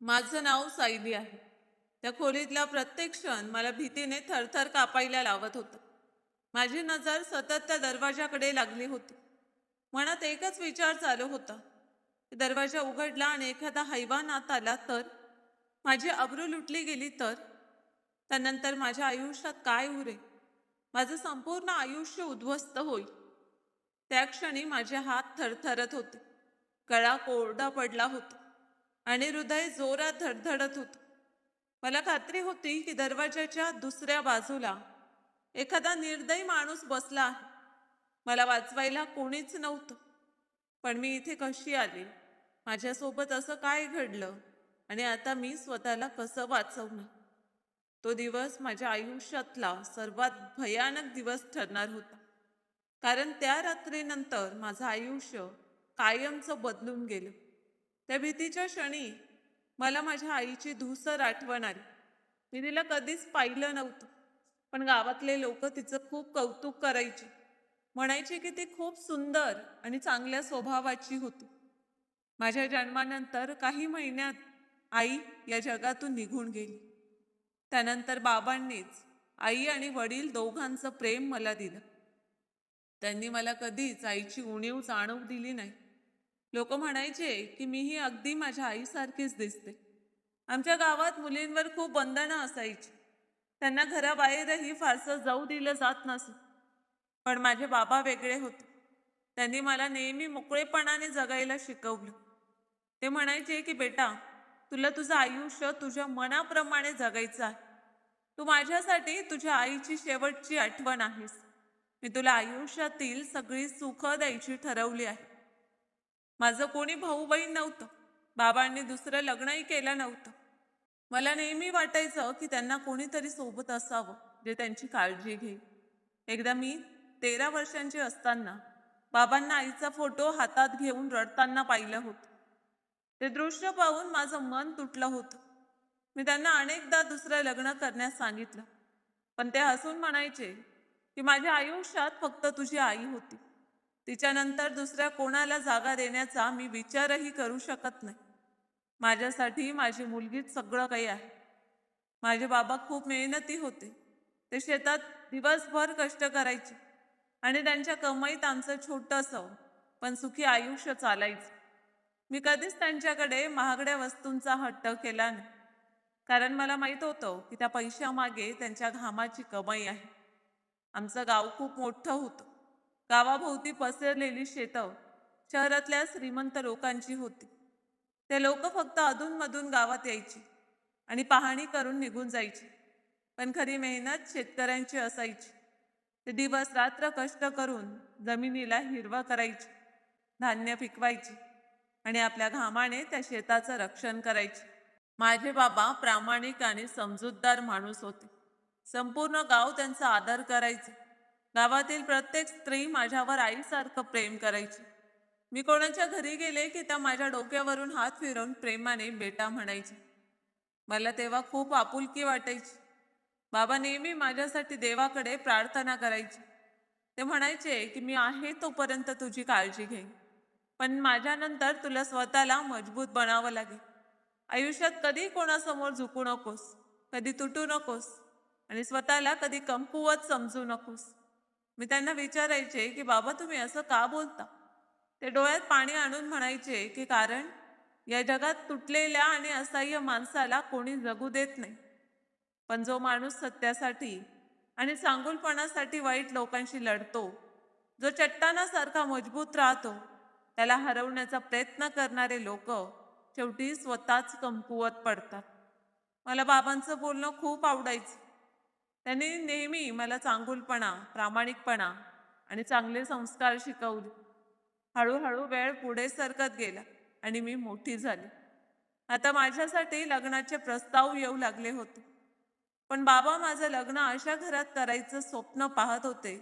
माझं नाव सायली आहे. त्या खोलीतला प्रत्येक क्षण मला भीतीने थरथर कापायला लावत होता. माझी नजर सतत त्या दरवाजाकडे लागली होती. मनात एकच विचार चालू होता. दरवाजा उघडला आणि एखादा हैवान आत आला तर, माझी अब्रू लुटली गेली तर, त्यानंतर माझ्या आयुष्यात काय उरेल? माझं संपूर्ण आयुष्य उद्ध्वस्त होईल. त्या क्षणी माझे हात थरथरत होते. गळा कोरडा पडला होता आणि हृदय जोरात धडधडत होतं. मला खात्री होती की दरवाजाच्या दुसऱ्या बाजूला एखादा निर्दयी माणूस बसला आहे. मला वाचवायला कोणीच नव्हतं. पण मी इथे कशी आले? माझ्यासोबत असं काय घडलं? आणि आता मी स्वतःला कसं वाचवणार? तो दिवस माझ्या आयुष्यातला सर्वात भयानक दिवस ठरणार होता. कारण त्या रात्रीनंतर माझं आयुष्य कायमचं बदलून गेलं. त्या भीतीच्या क्षणी मला माझ्या आईची धूसर आठवण आली. मी तिला कधीच पाहिलं नव्हतं. पण गावातले लोक तिचं खूप कौतुक करायचे. म्हणायचे की ती खूप सुंदर आणि चांगल्या स्वभावाची होती. माझ्या जन्मानंतर काही महिन्यात आई या जगातून निघून गेली. त्यानंतर बाबांनीच आई आणि वडील दोघांचं प्रेम मला दिलं. त्यांनी मला कधीच आईची उणीव जाणवू दिली नाही. लोक म्हणायचे की मीही अगदी माझ्या आईसारखीच दिसते. आमच्या गावात मुलींवर खूप बंधनं असायची. त्यांना घराबाहेरही फारसं जाऊ दिलं जात नसे. पण माझे बाबा वेगळे होते. त्यांनी मला नेहमी मोकळेपणाने जगायला शिकवलं. ते म्हणायचे की बेटा, तुला तुझं आयुष्य तुझ्या मनाप्रमाणे जगायचं आहे. तू माझ्यासाठी तुझ्या आईची शेवटची आठवण आहेस. मी तुला आयुष्यातील सगळी सुख द्यायची ठरवली आहे. माझं कोणी भाऊ बहीण नव्हतं. बाबांनी दुसरं लग्नही केलं नव्हतं. मला नेहमी वाटायचं की त्यांना कोणीतरी सोबत असावं जे त्यांची काळजी घेईल. एकदा मी 13 वर्षांची असताना बाबांना आईचा फोटो हातात घेऊन रडताना पाहिलं होतं. ते दृश्य पाहून माझं मन तुटलं होतं. मी त्यांना अनेकदा दुसरं लग्न करण्यास सांगितलं. पण ते हसून म्हणायचे की माझ्या आयुष्यात फक्त तुझी आई होती. तिच्यानंतर दुसऱ्या कोणाला जागा देण्याचा मी विचारही करू शकत नाही. माझ्यासाठी माझी मुलगीच सगळं काही आहे. माझे बाबा खूप मेहनती होते. ते शेतात दिवसभर कष्ट करायचे आणि त्यांच्या कमाईत आमचं छोटंसं पण सुखी आयुष्य चालायचं. मी कधीच त्यांच्याकडे महागड्या वस्तूंचा हट्ट केला नाही. कारण मला माहित होतं की त्या पैशामागे त्यांच्या घामाची कमाई आहे. आमचं गाव खूप मोठं होतं. गावाभोवती पसरलेली शेतं शहरातल्या श्रीमंत लोकांची होती. ते लोक फक्त अधूनमधून गावात यायची आणि पाहणी करून निघून जायची. पण खरी मेहनत शेतकऱ्यांची असायची. ते दिवस रात्र कष्ट करून जमिनीला हिरवं करायची, धान्य पिकवायची आणि आपल्या घामाने त्या शेताचं रक्षण करायचे. माझे बाबा प्रामाणिक आणि समजूतदार माणूस होते. संपूर्ण गाव त्यांचा आदर करायचे. गावातील प्रत्येक स्त्री माझ्यावर आईसारखं प्रेम करायची. मी कोणाच्या घरी गेले की त्या माझ्या डोक्यावरून हात फिरवून प्रेमाने बेटा म्हणायचे. मला तेव्हा खूप आपुलकी वाटायची. बाबा नेहमी माझ्यासाठी देवाकडे प्रार्थना करायचे. ते म्हणायचे की मी आहे तोपर्यंत तुझी काळजी घेईन, पण माझ्यानंतर तुला स्वतःला मजबूत बनावं लागेल. आयुष्यात कधी कोणासमोर झुकू नकोस, कधी तुटू नकोस आणि स्वतःला कधी कमकुवत समजू नकोस. मी त्यांना विचारायचे की बाबा तुम्ही असं का बोलता? ते डोळ्यात पाणी आणून म्हणायचे की कारण या जगात तुटलेल्या आणि असह्य माणसाला कोणी जगू देत नाही. पण जो माणूस सत्यासाठी आणि चांगुलपणासाठी वाईट लोकांशी लढतो, जो चट्टानासारखा मजबूत राहतो, त्याला हरवण्याचा प्रयत्न करणारे लोक शेवटी स्वतःच कमकुवत पडतात. मला बाबांचं बोलणं खूप आवडायचं. त्यांनी नेहमी मला चांगुलपणा, प्रामाणिकपणा आणि चांगले संस्कार शिकवले. हळूहळू वेळ पुढे सरकत गेला आणि मी मोठी झाली. आता माझ्यासाठी लग्नाचे प्रस्ताव येऊ लागले होते. पण बाबा माझं लग्न अशा घरात करायचं स्वप्न पाहत होते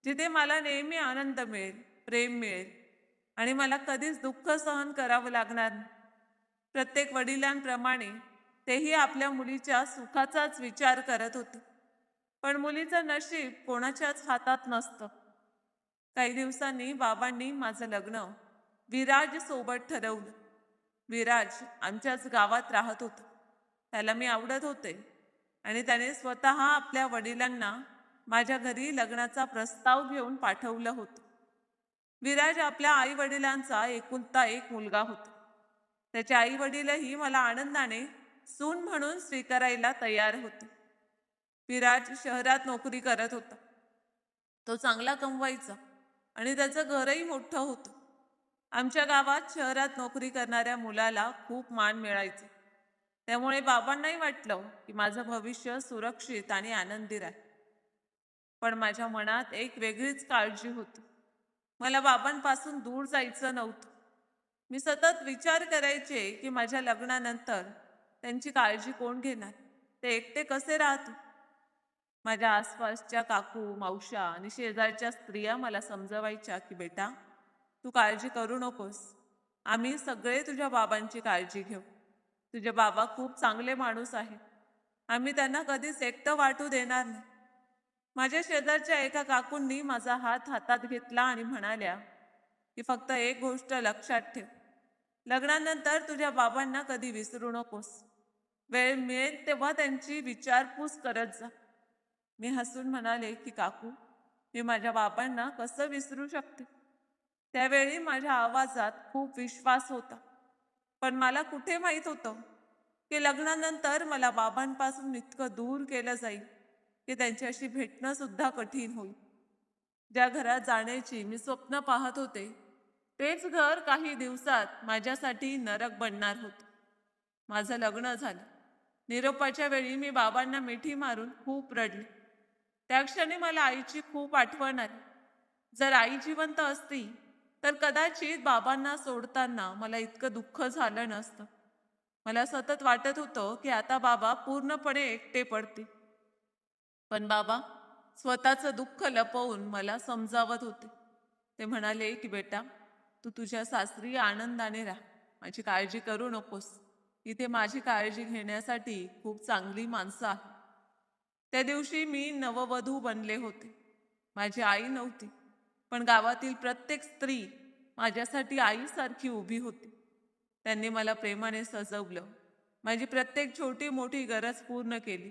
जिथे मला नेहमी आनंद मिळेल, प्रेम मिळेल आणि मला कधीच दुःख सहन करावं लागणार नाही. प्रत्येक वडिलांप्रमाणे तेही आपल्या मुलीच्या सुखाचाच विचार करत होते. पण मुलीचं नशीब कोणाच्याच हातात नसतं. काही दिवसांनी बाबांनी माझं लग्न विराज सोबत ठरवलं. विराज आमच्याच गावात राहत होता. त्याला मी आवडत होते आणि त्याने स्वतः आपल्या वडिलांना माझ्या घरी लग्नाचा प्रस्ताव घेऊन पाठवलं होतं. विराज आपल्या आई वडिलांचा एकुलता एक मुलगा होता. त्याचे आई वडीलही मला आनंदाने सून म्हणून स्वीकारायला तयार होते. विराज शहरात नोकरी करत होता. तो चांगला कमवायचा आणि त्याचं घरही मोठं होतं. आमच्या गावात शहरात नोकरी करणाऱ्या मुलाला खूप मान मिळायचा. त्यामुळे बाबांनाही वाटलं की माझं भविष्य सुरक्षित आणि आनंदी राहील. पण माझ्या मनात एक वेगळीच काळजी होती. मला बाबांपासून दूर जायचं नव्हतं. मी सतत विचार करायचे की माझ्या लग्नानंतर त्यांची काळजी कोण घेणार, ते एकटे कसे राहतील. माझ्या आसपासच्या काकू मावश्या आणि शेजारच्या स्त्रिया मला समजवायच्या की बेटा, तू काळजी करू नकोस, आम्ही सगळे तुझ्या बाबांची काळजी घेऊ. तुझे बाबा खूप चांगले माणूस आहेत, आम्ही त्यांना कधीच एकटं वाटू देणार नाही. माझ्या शेजारच्या एका काकूंनी माझा हात हातात घेतला आणि म्हणाल्या की फक्त एक गोष्ट लक्षात ठेव, लग्नानंतर तुझ्या बाबांना कधी विसरू नकोस. वेळ मिळेल तेव्हा त्यांची विचारपूस करत जा. मी हसून म्हणाले की काकू, मी माझ्या बाबांना कसं विसरू शकते. त्यावेळी माझ्या आवाजात खूप विश्वास होता. पण मला कुठे माहीत होतं की लग्नानंतर मला बाबांपासून इतकं दूर केलं जाईल की त्यांच्याशी भेटणं सुद्धा कठीण होईल. ज्या घरात जाण्याची मी स्वप्न पाहत होते, तेच घर काही दिवसात माझ्यासाठी नरक बनणार होतं. माझं लग्न झालं. निरोपाच्या वेळी मी बाबांना मिठी मारून खूप रडले. त्या क्षणी मला आईची खूप आठवण आली. जर आई जिवंत असती तर कदाचित बाबांना सोडताना मला इतकं दुःख झालं नसतं. मला सतत वाटत होतं की आता बाबा पूर्णपणे एकटे पडतील. पण बाबा स्वतःचं दुःख लपवून मला समजावत होते. ते म्हणाले की बेटा, तू तुझ्या सासरी आनंदाने राहा, माझी काळजी करू नकोस. इथे माझी काळजी घेण्यासाठी खूप चांगली माणसं आहेत. त्या दिवशी मी नववधू बनले होते. माझी आई नव्हती, पण गावातील प्रत्येक स्त्री माझ्यासाठी आईसारखी उभी होती. त्यांनी मला प्रेमाने सजवलं, माझी प्रत्येक छोटी मोठी गरज पूर्ण केली.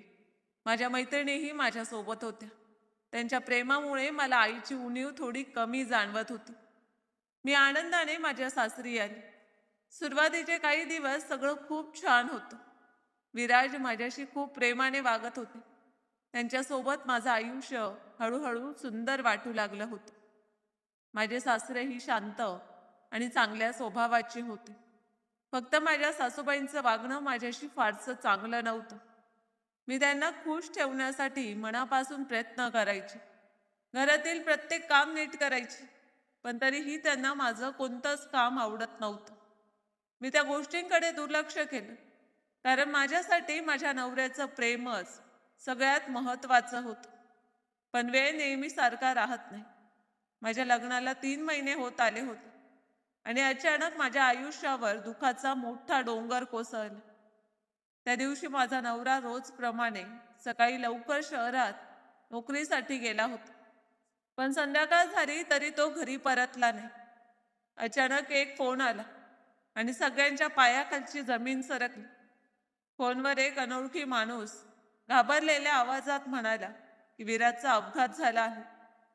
माझ्या मैत्रिणीही माझ्यासोबत होत्या. त्यांच्या प्रेमामुळे मला आईची उणीव थोडी कमी जाणवत होती. मी आनंदाने माझ्या सासरी आली. सुरुवातीचे काही दिवस सगळं खूप छान होतं. विराज माझ्याशी खूप प्रेमाने वागत होते. त्यांच्यासोबत माझं आयुष्य हळूहळू सुंदर वाटू लागलं होतं. माझे सासरेही शांत आणि चांगल्या स्वभावाचे होते. फक्त माझ्या सासूबाईंचं वागणं माझ्याशी फारसं चांगलं नव्हतं. मी त्यांना खुश ठेवण्यासाठी मनापासून प्रयत्न करायचे. घरातील प्रत्येक काम नीट करायचे. पण तरीही त्यांना माझं कोणतंच काम आवडत नव्हतं. मी त्या गोष्टींकडे दुर्लक्ष केलं. कारण माझ्यासाठी माझ्या नवऱ्याचं प्रेमच सगळ्यात महत्त्वाचं होतं. पण वेळ नेहमी सारखा राहत नाही. माझ्या लग्नाला 3 महिने होत आले होते आणि अचानक माझ्या आयुष्यावर दुःखाचा मोठा डोंगर कोसळला. त्या दिवशी माझा नवरा रोजप्रमाणे सकाळी लवकर शहरात नोकरीसाठी गेला होता. पण संध्याकाळ झाली तरी तो घरी परतला नाही. अचानक एक फोन आला आणि सगळ्यांच्या पायाखालची जमीन सरकली. फोनवर एक अनोळखी माणूस घाबरलेल्या आवाजात म्हणाला की विराजचा अपघात झाला आहे,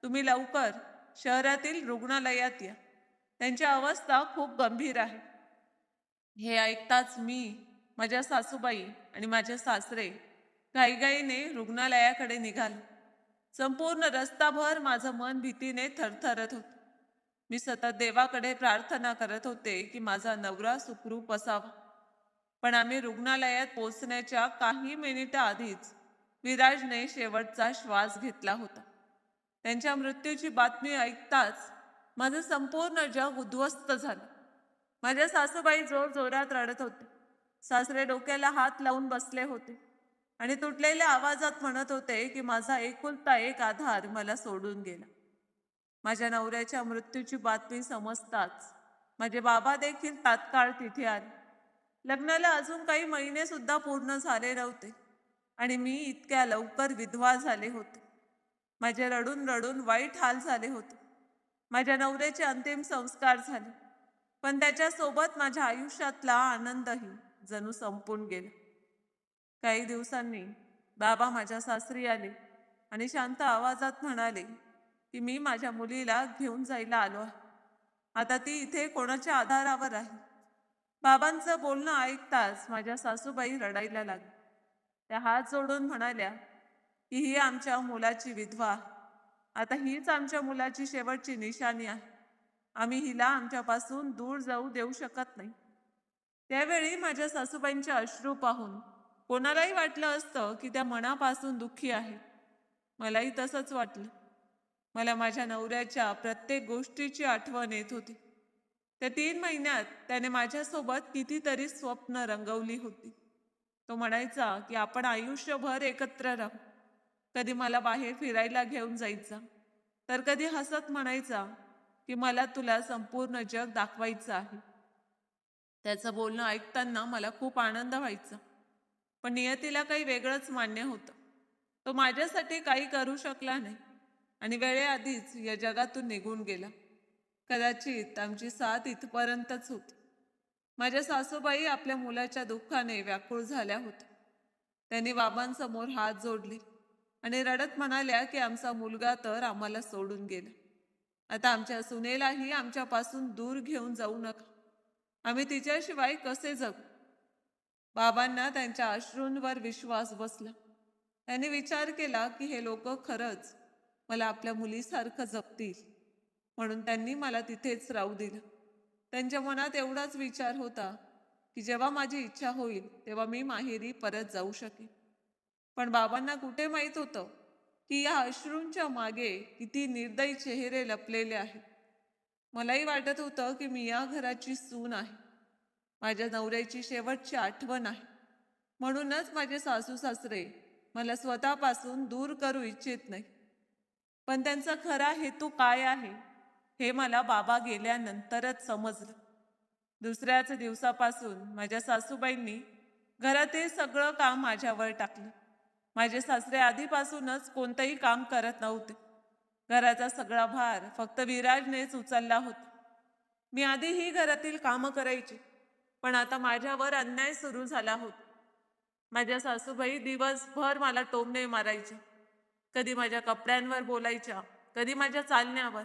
तुम्ही लवकर शहरातील रुग्णालयात या, त्यांची अवस्था खूप गंभीर आहे. हे ऐकताच मी, माझ्या सासूबाई आणि माझे सासरे घाईघाईने रुग्णालयाकडे निघालो. संपूर्ण रस्ताभर माझं मन भीतीने थरथरत होतं. मी सतत देवाकडे प्रार्थना करत होते की माझा नवरा सुखरूप असावा. पण आम्ही रुग्णालयात पोहोचण्याच्या काही मिनिटं आधीच विराजने शेवटचा श्वास घेतला होता. त्यांच्या मृत्यूची बातमी ऐकताच माझं संपूर्ण जग उद्ध्वस्त झालं. माझ्या सासूबाई जोरजोरात रडत होते. सासरे डोक्याला हात लावून बसले होते आणि तुटलेल्या आवाजात म्हणत होते की माझा एकुलता एक आधार मला सोडून गेला. माझ्या नवऱ्याच्या मृत्यूची बातमी समजताच माझे बाबा देखील तात्काळ तिथे आले. लग्नाला अजून काही महिने सुद्धा पूर्ण झाले नव्हते आणि मी इतक्या लवकर विधवा झाले होते. माझे रडून रडून वाईट हाल झाले होते. माझ्या नवऱ्याचे अंतिम संस्कार झाले. पण त्याच्यासोबत माझ्या आयुष्यातला आनंदही जणू संपून गेला. काही दिवसांनी बाबा माझ्या सासरी आले आणि शांत आवाजात म्हणाले की मी माझ्या मुलीला घेऊन जायला आलो आहे. आता ती इथे कोणाच्या आधारावर आहे. बाबांचं बोलणं ऐकताच माझ्या सासूबाई रडायला लागल्या. त्या हात जोडून म्हणाल्या की ही आमच्या मुलाची विधवा आहे. आता हीच आमच्या मुलाची शेवटची निशाणी आहे. आम्ही हिला आमच्यापासून दूर जाऊ देऊ शकत नाही. त्यावेळी माझ्या सासूबाईंचे अश्रू पाहून कोणालाही वाटलं असतं की त्या मनापासून दुःखी आहे. मलाही तसंच वाटलं. मला माझ्या नवऱ्याच्या प्रत्येक गोष्टीची आठवण येत होती. त्या 3 महिन्यात त्याने माझ्यासोबत कितीतरी स्वप्न रंगवली होती. तो म्हणायचा की आपण आयुष्यभर एकत्र राहू. कधी मला बाहेर फिरायला घेऊन जायचा, तर कधी हसत म्हणायचा की मला तुला संपूर्ण जग दाखवायचं आहे. त्याचं बोलणं ऐकताना मला खूप आनंद व्हायचा. पण नियतीला काही वेगळंच मान्य होतं. तो माझ्यासाठी काही करू शकला नाही आणि वेळेआधीच या जगातून निघून गेला. कदाचित आमची साथ इथपर्यंतच होती. माझ्या सासूबाई आपल्या मुलाच्या दुःखाने व्याकुळ झाल्या होत्या. त्यांनी बाबांसमोर हात जोडले आणि रडत म्हणाल्या की आमचा मुलगा तर आम्हाला सोडून गेला. आता आमच्या सुनेलाही आमच्यापासून दूर घेऊन जाऊ नका. आम्ही तिच्याशिवाय कसे जगू. बाबांना त्यांच्या अश्रूंवर विश्वास बसला. त्यांनी विचार केला की हे लोक खरंच मला आपल्या मुलीसारखं जपतील, म्हणून त्यांनी मला तिथेच राहू दिलं. त्यांच्या मनात एवढाच विचार होता की जेव्हा माझी इच्छा होईल तेव्हा मी माहेरी परत जाऊ शकेन. पण बाबांना कुठे माहीत होतं की या अश्रूंच्या मागे किती निर्दयी चेहरे लपलेले आहेत. मलाही वाटत होतं की मी या घराची सून आहे, माझ्या नवऱ्याची शेवटची आठवण आहे. म्हणूनच माझे सासू सासरे मला स्वतःपासून दूर करू इच्छित नाही. पण त्यांचा खरा हेतू काय आहे हे मला बाबा गेल्यानंतरच समजलं. दुसऱ्याच दिवसापासून माझ्या सासूबाईंनी घरातील सगळं काम माझ्यावर टाकलं. माझे सासरे आधीपासूनच कोणतंही काम करत नव्हते. घराचा सगळा भार फक्त विराजनेच उचलला होता. मी आधीही घरातील कामं करायची, पण आता माझ्यावर अन्याय सुरू झाला होता. माझ्या सासूबाई दिवसभर मला टोमणे मारायच्या. कधी माझ्या कपड्यांवर बोलायच्या, कधी माझ्या चालण्यावर.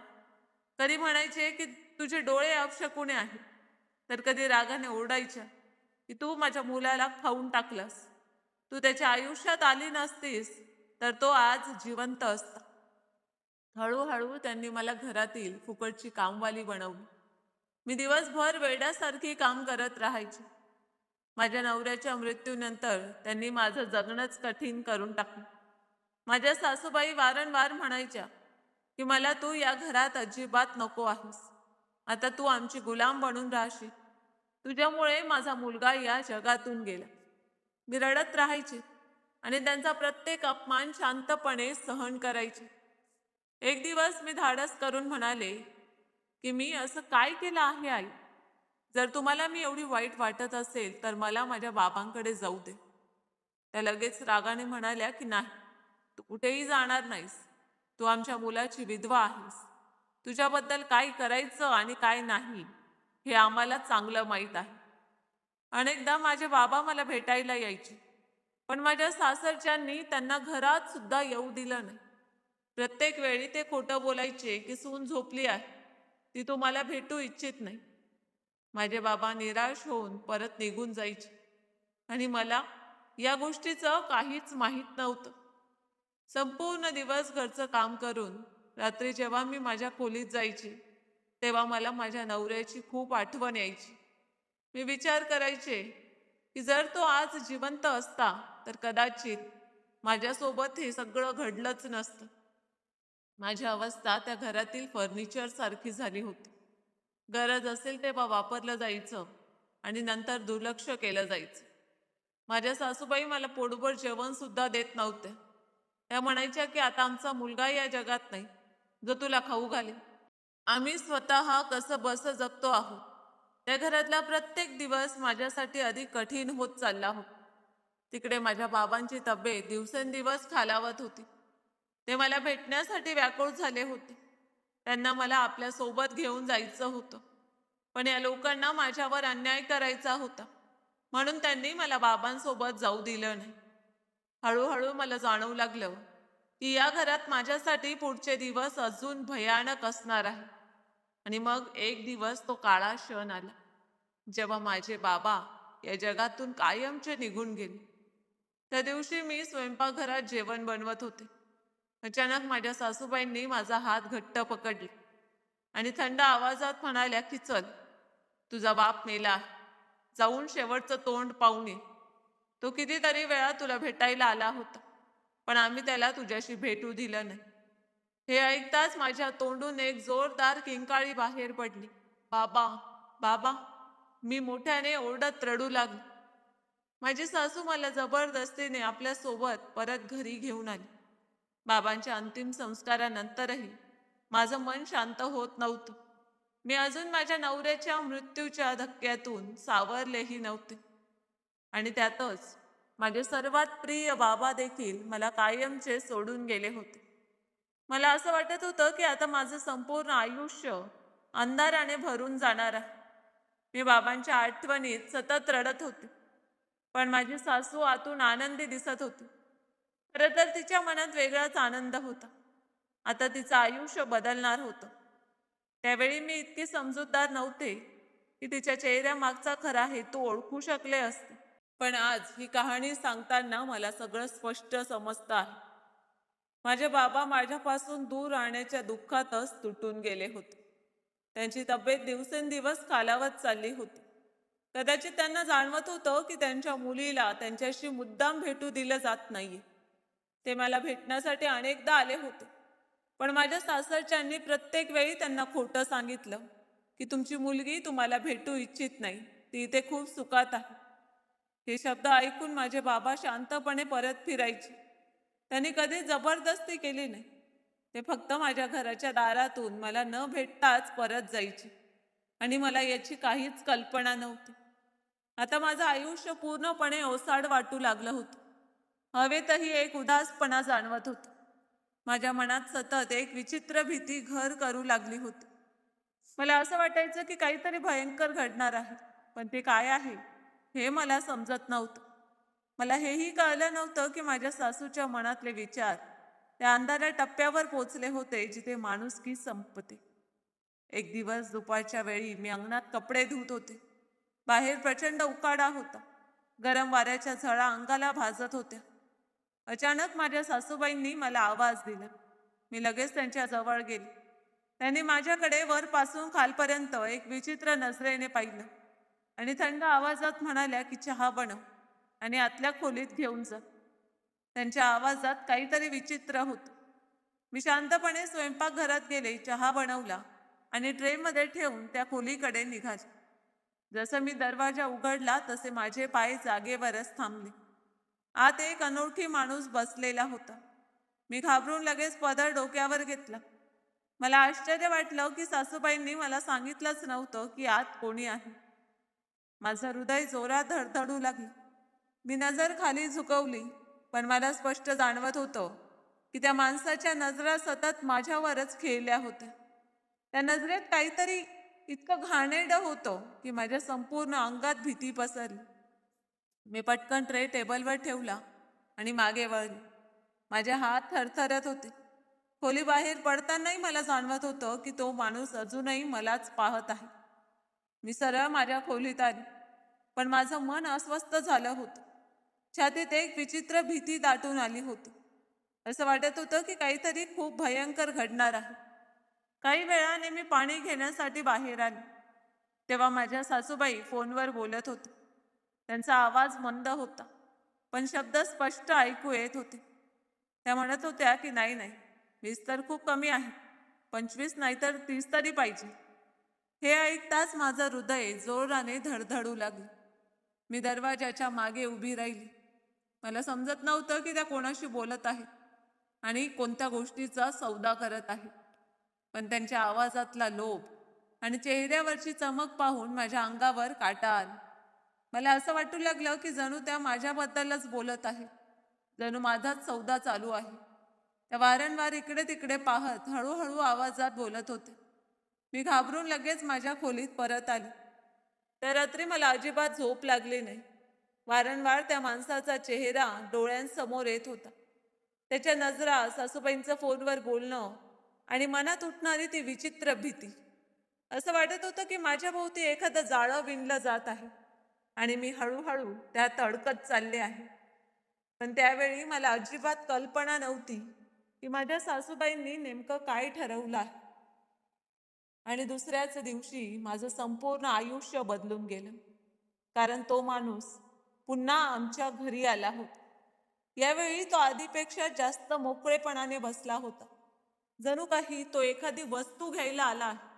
कधी म्हणायचे की तुझे डोळे अपशकुने आहेत, तर कधी रागाने ओरडायच्या की तू माझ्या मुलाला खाऊन टाकलंस. तू त्याच्या आयुष्यात आली नसतीस तर तो आज जिवंत असता. हळूहळू त्यांनी मला घरातील फुकटची कामवाली बनवली. मी दिवसभर वेड्यासारखी काम करत राहायचे. माझ्या नवऱ्याच्या मृत्यूनंतर त्यांनी माझं जगणंच कठीण करून टाकलं. माझ्या सासूबाई वारंवार म्हणायच्या की मला तू या घरात अजिबात नको आहेस. आता तू आमची गुलाम बनून राहशील. तुझ्यामुळे माझा मुलगा या जगातून गेला. मी रडत राहायचे आणि त्यांचा प्रत्येक अपमान शांतपणे सहन करायचे. एक दिवस मी धाडस करून म्हणाले की मी असं काय केलं आहे आई? जर तुम्हाला मी एवढी वाईट वाटत असेल तर मला माझ्या बाबांकडे जाऊ दे. त्या लगेच रागाने म्हणाल्या की नाही, तू कुठेही जाणार नाहीस. तू आमच्या मुलाची विधवा आहेस. तुझ्याबद्दल काय करायचं आणि काय नाही हे आम्हाला चांगलं माहीत आहे. अनेकदा माझे बाबा मला भेटायला यायचे, पण माझ्या सासरच्यांनी त्यांना घरात सुद्धा येऊ दिलं नाही. प्रत्येक वेळी ते खोटं बोलायचे की सून झोपली आहे, ती तुम्हाला भेटू इच्छित नाही. माझे बाबा निराश होऊन परत निघून जायचे आणि मला या गोष्टीचं काहीच माहीत नव्हतं. संपूर्ण दिवस घरचं काम करून रात्री जेव्हा मी माझ्या खोलीत जायची तेव्हा मला माझ्या नवऱ्याची खूप आठवण यायची. मी विचार करायचे की जर तो आज जिवंत असता तर कदाचित माझ्यासोबत हे सगळं घडलंच नसतं. माझी अवस्था त्या घरातील फर्निचर सारखी झाली होती. गरज असेल तेव्हा वापरलं जायचं आणि नंतर दुर्लक्ष केलं जायचं. माझ्या सासूबाई मला पोटभर जेवण सुद्धा देत नव्हत्या. त्या म्हणायच्या की आता आमचा मुलगा या जगात नाही, जो तुला खाऊ घालेल. आम्ही स्वतः कसं बस जगतो आहोत. त्या घरातला प्रत्येक दिवस माझ्यासाठी अधिक कठीण होत चालला होता. तिकडे माझ्या बाबांची तब्येत दिवसेंदिवस खालावत होती. ते मला भेटण्यासाठी व्याकुळ झाले होते. त्यांना मला आपल्या सोबत घेऊन जायचं होतं. पण या लोकांना माझ्यावर अन्याय करायचा होता, म्हणून त्यांनी मला बाबांसोबत जाऊ दिलं नाही. हळूहळू मला जाणवू लागलं की या घरात माझ्यासाठी पुढचे दिवस अजून भयानक असणार आहे. आणि मग एक दिवस तो काळा क्षण आला, जेव्हा माझे बाबा या जगातून कायमचे निघून गेले. त्या दिवशी मी स्वयंपाकघरात जेवण बनवत होते. अचानक माझ्या सासूबाईंनी माझा हात घट्ट पकडला आणि थंड आवाजात म्हणाल्या की चल, तुझा बाप मेला आहे. जाऊन शेवटचं तोंड पाहून ये. तो कितीतरी वेळा तुला भेटायला आला होता, पण आम्ही त्याला तुझ्याशी भेटू दिलं नाही. हे ऐकताच माझ्या तोंडून एक जोरदार किंकाळी बाहेर पडली. बाबा, बाबा. मी मोठ्याने ओरडत रडू लागले. माझी सासू मला जबरदस्तीने आपल्या सोबत परत घरी घेऊन आली. बाबांच्या अंतिम संस्कारानंतरही माझं मन शांत होत नव्हतं. मी अजून माझ्या नवऱ्याच्या मृत्यूच्या धक्क्यातून सावरलेही नव्हते. आणि त्यातच माझे सर्वात प्रिय बाबा देखील मला कायमचे सोडून गेले होते. मला असं वाटत होतं की आता माझं संपूर्ण आयुष्य अंधाराने भरून जाणार आहे. मी बाबांच्या आठवणीत सतत रडत होते, पण माझी सासू आतून आनंदी दिसत होती. खरं तर तिच्या मनात वेगळाच आनंद होता. आता तिचं आयुष्य बदलणार होतं. त्यावेळी मी इतकी समजूतदार नव्हते की तिच्या चेहऱ्यामागचा खरा हेतू ओळखू शकले असते. पण आज ही कहाणी सांगताना मला सगळं स्पष्ट समजतं आहे. माझे बाबा माझ्यापासून दूर राहण्याच्या दुःखातच तुटून गेले होते. त्यांची तब्येत दिवसेंदिवस खालावत चालली होती. कदाचित त्यांना जाणवत होतं की त्यांच्या मुलीला त्यांच्याशी मुद्दाम भेटू दिलं जात नाहीये. ते मला भेटण्यासाठी अनेकदा आले होते, पण माझ्या सासरच्यांनी प्रत्येक वेळी त्यांना खोटं सांगितलं की तुमची मुलगी तुम्हाला भेटू इच्छित नाही, ती इथे खूप सुखात आहे. हे शब्द ऐकून माझे बाबा शांतपणे परत फिरायचे. त्यांनी कधी जबरदस्ती केली नाही. ते फक्त माझ्या घराच्या दारातून मला न भेटताच परत जायचे. आणि मला याची काहीच कल्पना नव्हती. आता माझं आयुष्य पूर्णपणे ओसाड वाटू लागलं होतं. हवेतही एक उदासपणा जाणवत होता. माझ्या मनात सतत एक विचित्र भीती घर करू लागली होती. मला असं वाटायचं की काहीतरी भयंकर घडणार आहे, पण ते काय आहे हे मला समजत नव्हतं. मला हेही कळलं नव्हतं की माझ्या सासूच्या मनातले विचार त्या अंधाऱ्या टप्प्यावर पोचले होते जिथे माणुसकी संपते. एक दिवस दुपारच्या वेळी मी अंगणात कपडे धुत होते. बाहेर प्रचंड उकाडा होता. गरम वाऱ्याच्या झळा अंगाला भाजत होत्या. अचानक माझ्या सासूबाईंनी मला आवाज दिला. मी लगेच त्यांच्या जवळ गेले. त्यांनी माझ्याकडे वरपासून खालपर्यंत एक विचित्र नजरेने पाहिलं आणि थंड आवाजात म्हणाल्या की चहा बनव आणि आतल्या खोलीत घेऊन जा. त्यांच्या आवाजात काहीतरी विचित्र होतं. मी शांतपणे स्वयंपाकघरात गेले, चहा बनवला आणि ट्रेमध्ये ठेवून त्या खोलीकडे निघाले. जसं मी दरवाजा उघडला तसे माझे पाय जागेवरच थांबले. आत एक अनोळखी माणूस बसलेला होता. मी घाबरून लगेच पदर डोक्यावर घेतला. मला आश्चर्य वाटलं की सासूबाईंनी मला सांगितलंच नव्हतं की आत कोणी आहे. माझं हृदय जोरात धडधडू लागलं. मी नजर खाली झुकवली, पण मला स्पष्ट जाणवत होतं की त्या माणसाच्या नजरा सतत माझ्यावरच खेळल्या होत्या. त्या नजरेत काहीतरी इतकं घाणेरडं होतं की माझ्या संपूर्ण अंगात भीती पसरली. मी पटकन ट्रे टेबलवर ठेवला आणि मागे वळले. माझे हात थरथरत होते. खोलीबाहेर पडतानाही मला जाणवत होतं की तो माणूस अजूनही मलाच पाहत आहे. मी सरळ माझ्या खोलीत आले, पण माझं मन अस्वस्थ झालं होतं. छातीत एक विचित्र भीती दाटून आली होती. असं वाटत होतं की काहीतरी खूप भयंकर घडणार आहे. काही वेळाने मी पाणी घेण्यासाठी बाहेर आले, तेव्हा माझ्या सासूबाई फोनवर बोलत होते. त्यांचा आवाज मंद होता, पण शब्द स्पष्ट ऐकू येत होते. त्या म्हणत होत्या की नाही नाही, 20 तर खूप कमी आहे, 25 नाही तर 30 तरी पाहिजे. हे ऐकताच माझं हृदय जोराने धडधडू लागलं. मी दरवाजाच्या मागे उभी राहिली. मला समजत नव्हतं की त्या कोणाशी बोलत आहेत आणि कोणत्या गोष्टीचा सौदा करत आहेत. पण त्यांच्या आवाजातला लोभ आणि चेहऱ्यावरची चमक पाहून माझ्या अंगावर काटा आला. मला असं वाटू लागलं की जणू त्या माझ्याबद्दलच बोलत आहे, जणू माझाच सौदा चालू आहे. त्या वारंवार इकडे तिकडे पाहत हळूहळू आवाजात बोलत होते. मी घाबरून लगेच माझ्या खोलीत परत आले. त्या रात्री मला अजिबात झोप लागली नाही. वारंवार त्या माणसाचा चेहरा डोळ्यांसमोर येत होता. त्याच्या नजरा, सासूबाईंचं फोनवर बोलणं आणि मनात उठणारी ती विचित्र भीती. असं वाटत होतं की माझ्या भोवती एखादं जाळं विणलं जात आहे आणि मी हळूहळू त्यात अडकत चालले आहे. पण त्यावेळी मला अजिबात कल्पना नव्हती की माझ्या सासूबाईंनी नेमकं काय ठरवलं आहे. आणि दुसऱ्याच दिवशी माझं संपूर्ण आयुष्य बदलून गेलं. कारण तो माणूस पुन्हा आमच्या घरी आला होता. यावेळी तो आधीपेक्षा जास्त मोकळेपणाने बसला होता. जणू काही तो एखादी वस्तू घ्यायला आला आहे.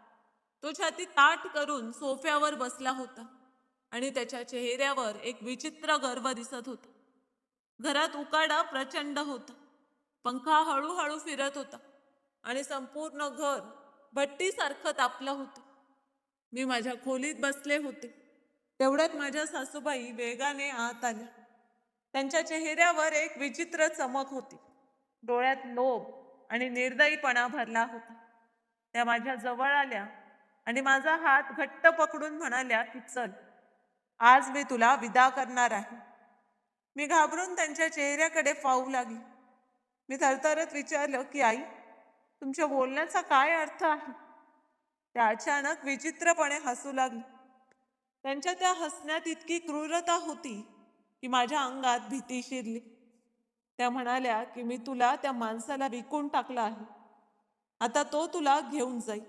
तो छाती ताठ करून सोफ्यावर बसला होता आणि त्याच्या चेहऱ्यावर एक विचित्र गर्व दिसत होता. घरात उकाडा प्रचंड होता. पंखा हळूहळू फिरत होता आणि संपूर्ण घर भट्टीसारखं तापलं होतं. मी माझ्या खोलीत बसले होते. तेवढ्यात माझ्या सासूबाई वेगाने आत आल्या. त्यांच्या चेहऱ्यावर एक विचित्र चमक होती. डोळ्यात लोभ आणि निर्दयीपणा भरला होता. त्या माझ्या जवळ आल्या आणि माझा हात घट्ट पकडून म्हणाल्या की चल, आज मी तुला विदा करणार आहे. मी घाबरून त्यांच्या चेहऱ्याकडे पाहू लागले. मी थरथरत विचारलं की आई, तुमच्या बोलण्याचा काय अर्थ आहे? त्या अचानक विचित्रपणे हसू लागल्या. त्यांच्या त्या हसण्यात इतकी क्रूरता होती की माझ्या अंगात भीती शिरली. त्या म्हणाल्या की मी तुला त्या माणसाला विकून टाकलं आहे. आता तो तुला घेऊन जाईल.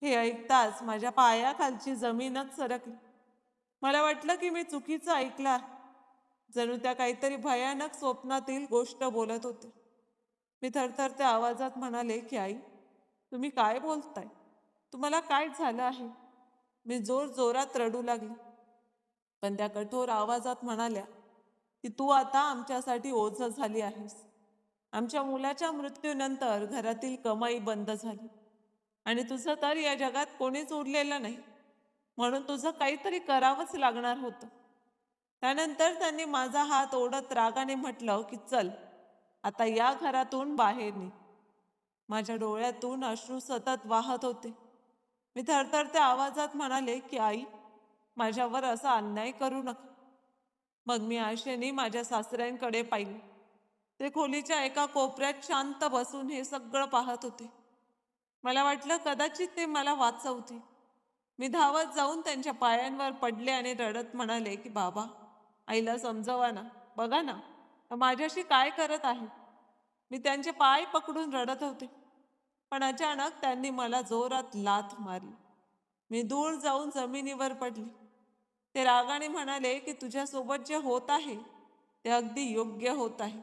हे ऐकताच माझ्या पायाखालची जमीनच सरकली. मला वाटलं की मी चुकीचं ऐकलं आहे. जणू त्या काहीतरी भयानक स्वप्नातील गोष्ट बोलत होते. मी थरथरत्या आवाजात म्हणाले की आई, तुम्ही काय बोलताय? तुम्हाला काय झालं आहे? मी जोर जोरात रडू लागले. पण त्या कठोर आवाजात म्हणाल्या की तू आता आमच्यासाठी ओझं झाली आहेस. आमच्या मुलाच्या मृत्यूनंतर घरातील कमाई बंद झाली आणि तुझं तर या जगात कोणीच उरलेलं नाही, म्हणून तुझं काहीतरी करावंच लागणार होतं. त्यानंतर त्यांनी माझा हात ओढत रागाने म्हटलं की चल, आता या घरातून बाहेर निघ. माझ्या डोळ्यातून अश्रू सतत वाहत होते. मी थरथरत्या आवाजात म्हणाले की आई, माझ्यावर असा अन्याय करू नका. मग मी आशेने माझ्या सासऱ्यांकडे पाहिले. ते खोलीच्या एका कोपऱ्यात शांत बसून हे सगळं पाहत होते. मला वाटलं कदाचित ते मला वाचवतील. मी धावत जाऊन त्यांच्या पायांवर पडले आणि रडत म्हणाले की बाबा, आईला समजवा ना, बघा ना माझ्याशी काय करत आहे. मी त्यांचे पाय पकडून रडत होते. पण अचानक त्यांनी मला जोरात लाथ मारली. मी दूर जाऊन जमिनीवर पडले. ते रागाने म्हणाले की तुझ्यासोबत जे होत आहे ते अगदी योग्य होत आहे.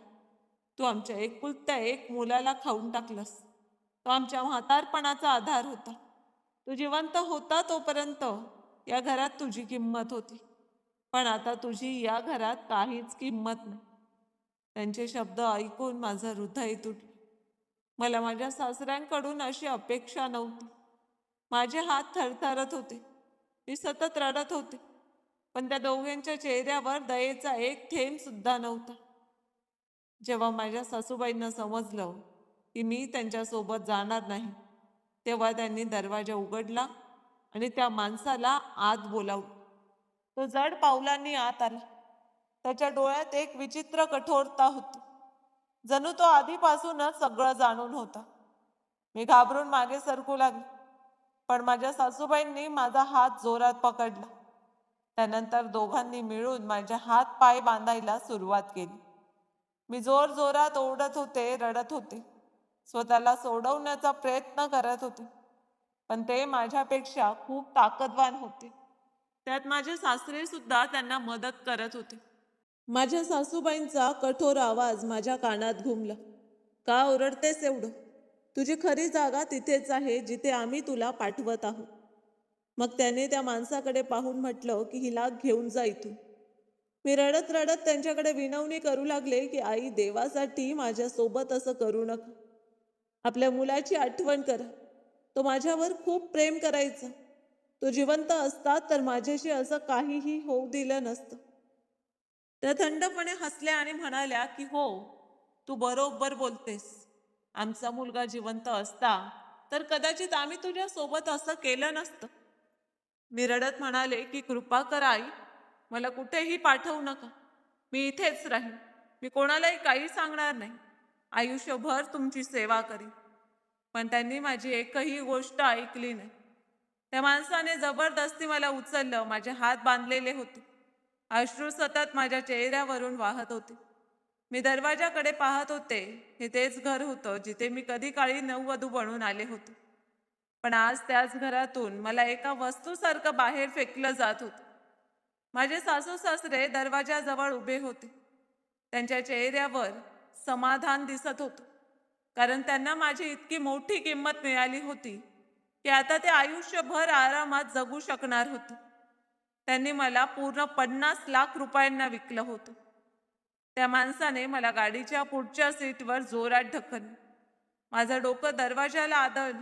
तू आमच्या एकुलत्या एक मुलाला खाऊन टाकलंस. तो आमच्या म्हातारपणाचा आधार होता. तू जिवंत होता तोपर्यंत या घरात तुझी किंमत होती. पण आता तुझी या घरात काहीच किंमत नाही. त्यांचे शब्द ऐकून माझं हृदय तुटलं. मला माझ्या सासऱ्यांकडून अशी अपेक्षा नव्हती. माझे हात थरथरत होते. मी सतत रडत होते. पण त्या दोघांच्या चेहऱ्यावर दयेचा एक थेंब सुद्धा नव्हता. जेव्हा माझ्या सासूबाईंना समजलं की मी त्यांच्यासोबत जाणार नाही, तेव्हा त्यांनी दरवाजा उघडला आणि त्या माणसाला आत बोलावलं. तो जड पावलांनी आत आला. त्याच्या डोळ्यात एक विचित्र कठोरता होती. जणू तो आधीपासूनच सगळं जाणून होता. मी घाबरून मागे सरकू लागले. पण माझ्या सासूबाईंनी माझा हात जोरात पकडला. त्यानंतर दोघांनी मिळून माझे हात पाय बांधायला सुरुवात केली. मी जोर जोरात ओरडत होते, रडत होते. स्वतःला सोडवण्याचा प्रयत्न करत होते. पण ते माझ्यापेक्षा खूप ताकदवान होते. त्यात माझे सासरे सुद्धा त्यांना मदत करत होते. माझ्या सासूबाईंचा कठोर आवाज माझ्या कानात घुमला. का ओरडतेस एवढं? तुझी खरी जागा तिथेच आहे जिथे आम्ही तुला पाठवत आहोत. मग त्याने त्या माणसाकडे पाहून म्हटलं की हिला घेऊन जा इथून. मी रडत रडत त्यांच्याकडे विनवणी करू लागले की आई, देवासाठी माझ्यासोबत असं करू नका. आपल्या मुलाची आठवण करा. तो माझ्यावर खूप प्रेम करायचा. तो जिवंत असता तर माझ्याशी असं काहीही होऊ दिलं नसतं. त्या थंडपणे हसल्या आणि म्हणाल्या की हो, तू बरोबर बोलतेस. आमचा मुलगा जिवंत असता तर कदाचित आम्ही तुझ्या सोबत असं केलं नसतं. मी रडत म्हणाले की कृपा करा आई, मला कुठेही पाठवू नका. मी इथेच राहीन. मी कोणालाही काही सांगणार नाही. आयुष्यभर तुमची सेवा करीन. पण त्यांनी माझी एकही गोष्ट ऐकली नाही. त्या माणसाने जबरदस्ती मला उचललं. माझे हात बांधलेले होते. अश्रू सतत माझ्या चेहऱ्यावरून वाहत होते. मी दरवाजाकडे पाहत होते. हे तेच घर होतं जिथे मी कधी काळी नववधू बनून आले होते. पण आज त्याच घरातून मला एका वस्तूसारखं बाहेर फेकलं जात होतं. माझे सासू सासरे दरवाजाजवळ उभे होते. त्यांच्या चेहऱ्यावर समाधान दिसत होतं. कारण त्यांना माझी इतकी मोठी किंमत मिळाली होती की आता ते आयुष्यभर आरामात जगू शकणार होते. त्यांनी मला पूर्ण 50 लाख रुपयांना विकलं होतं. त्या माणसाने मला गाडीच्या पुढच्या सीटवर जोरात ढकललं. माझं डोकं दरवाजाला आदळलं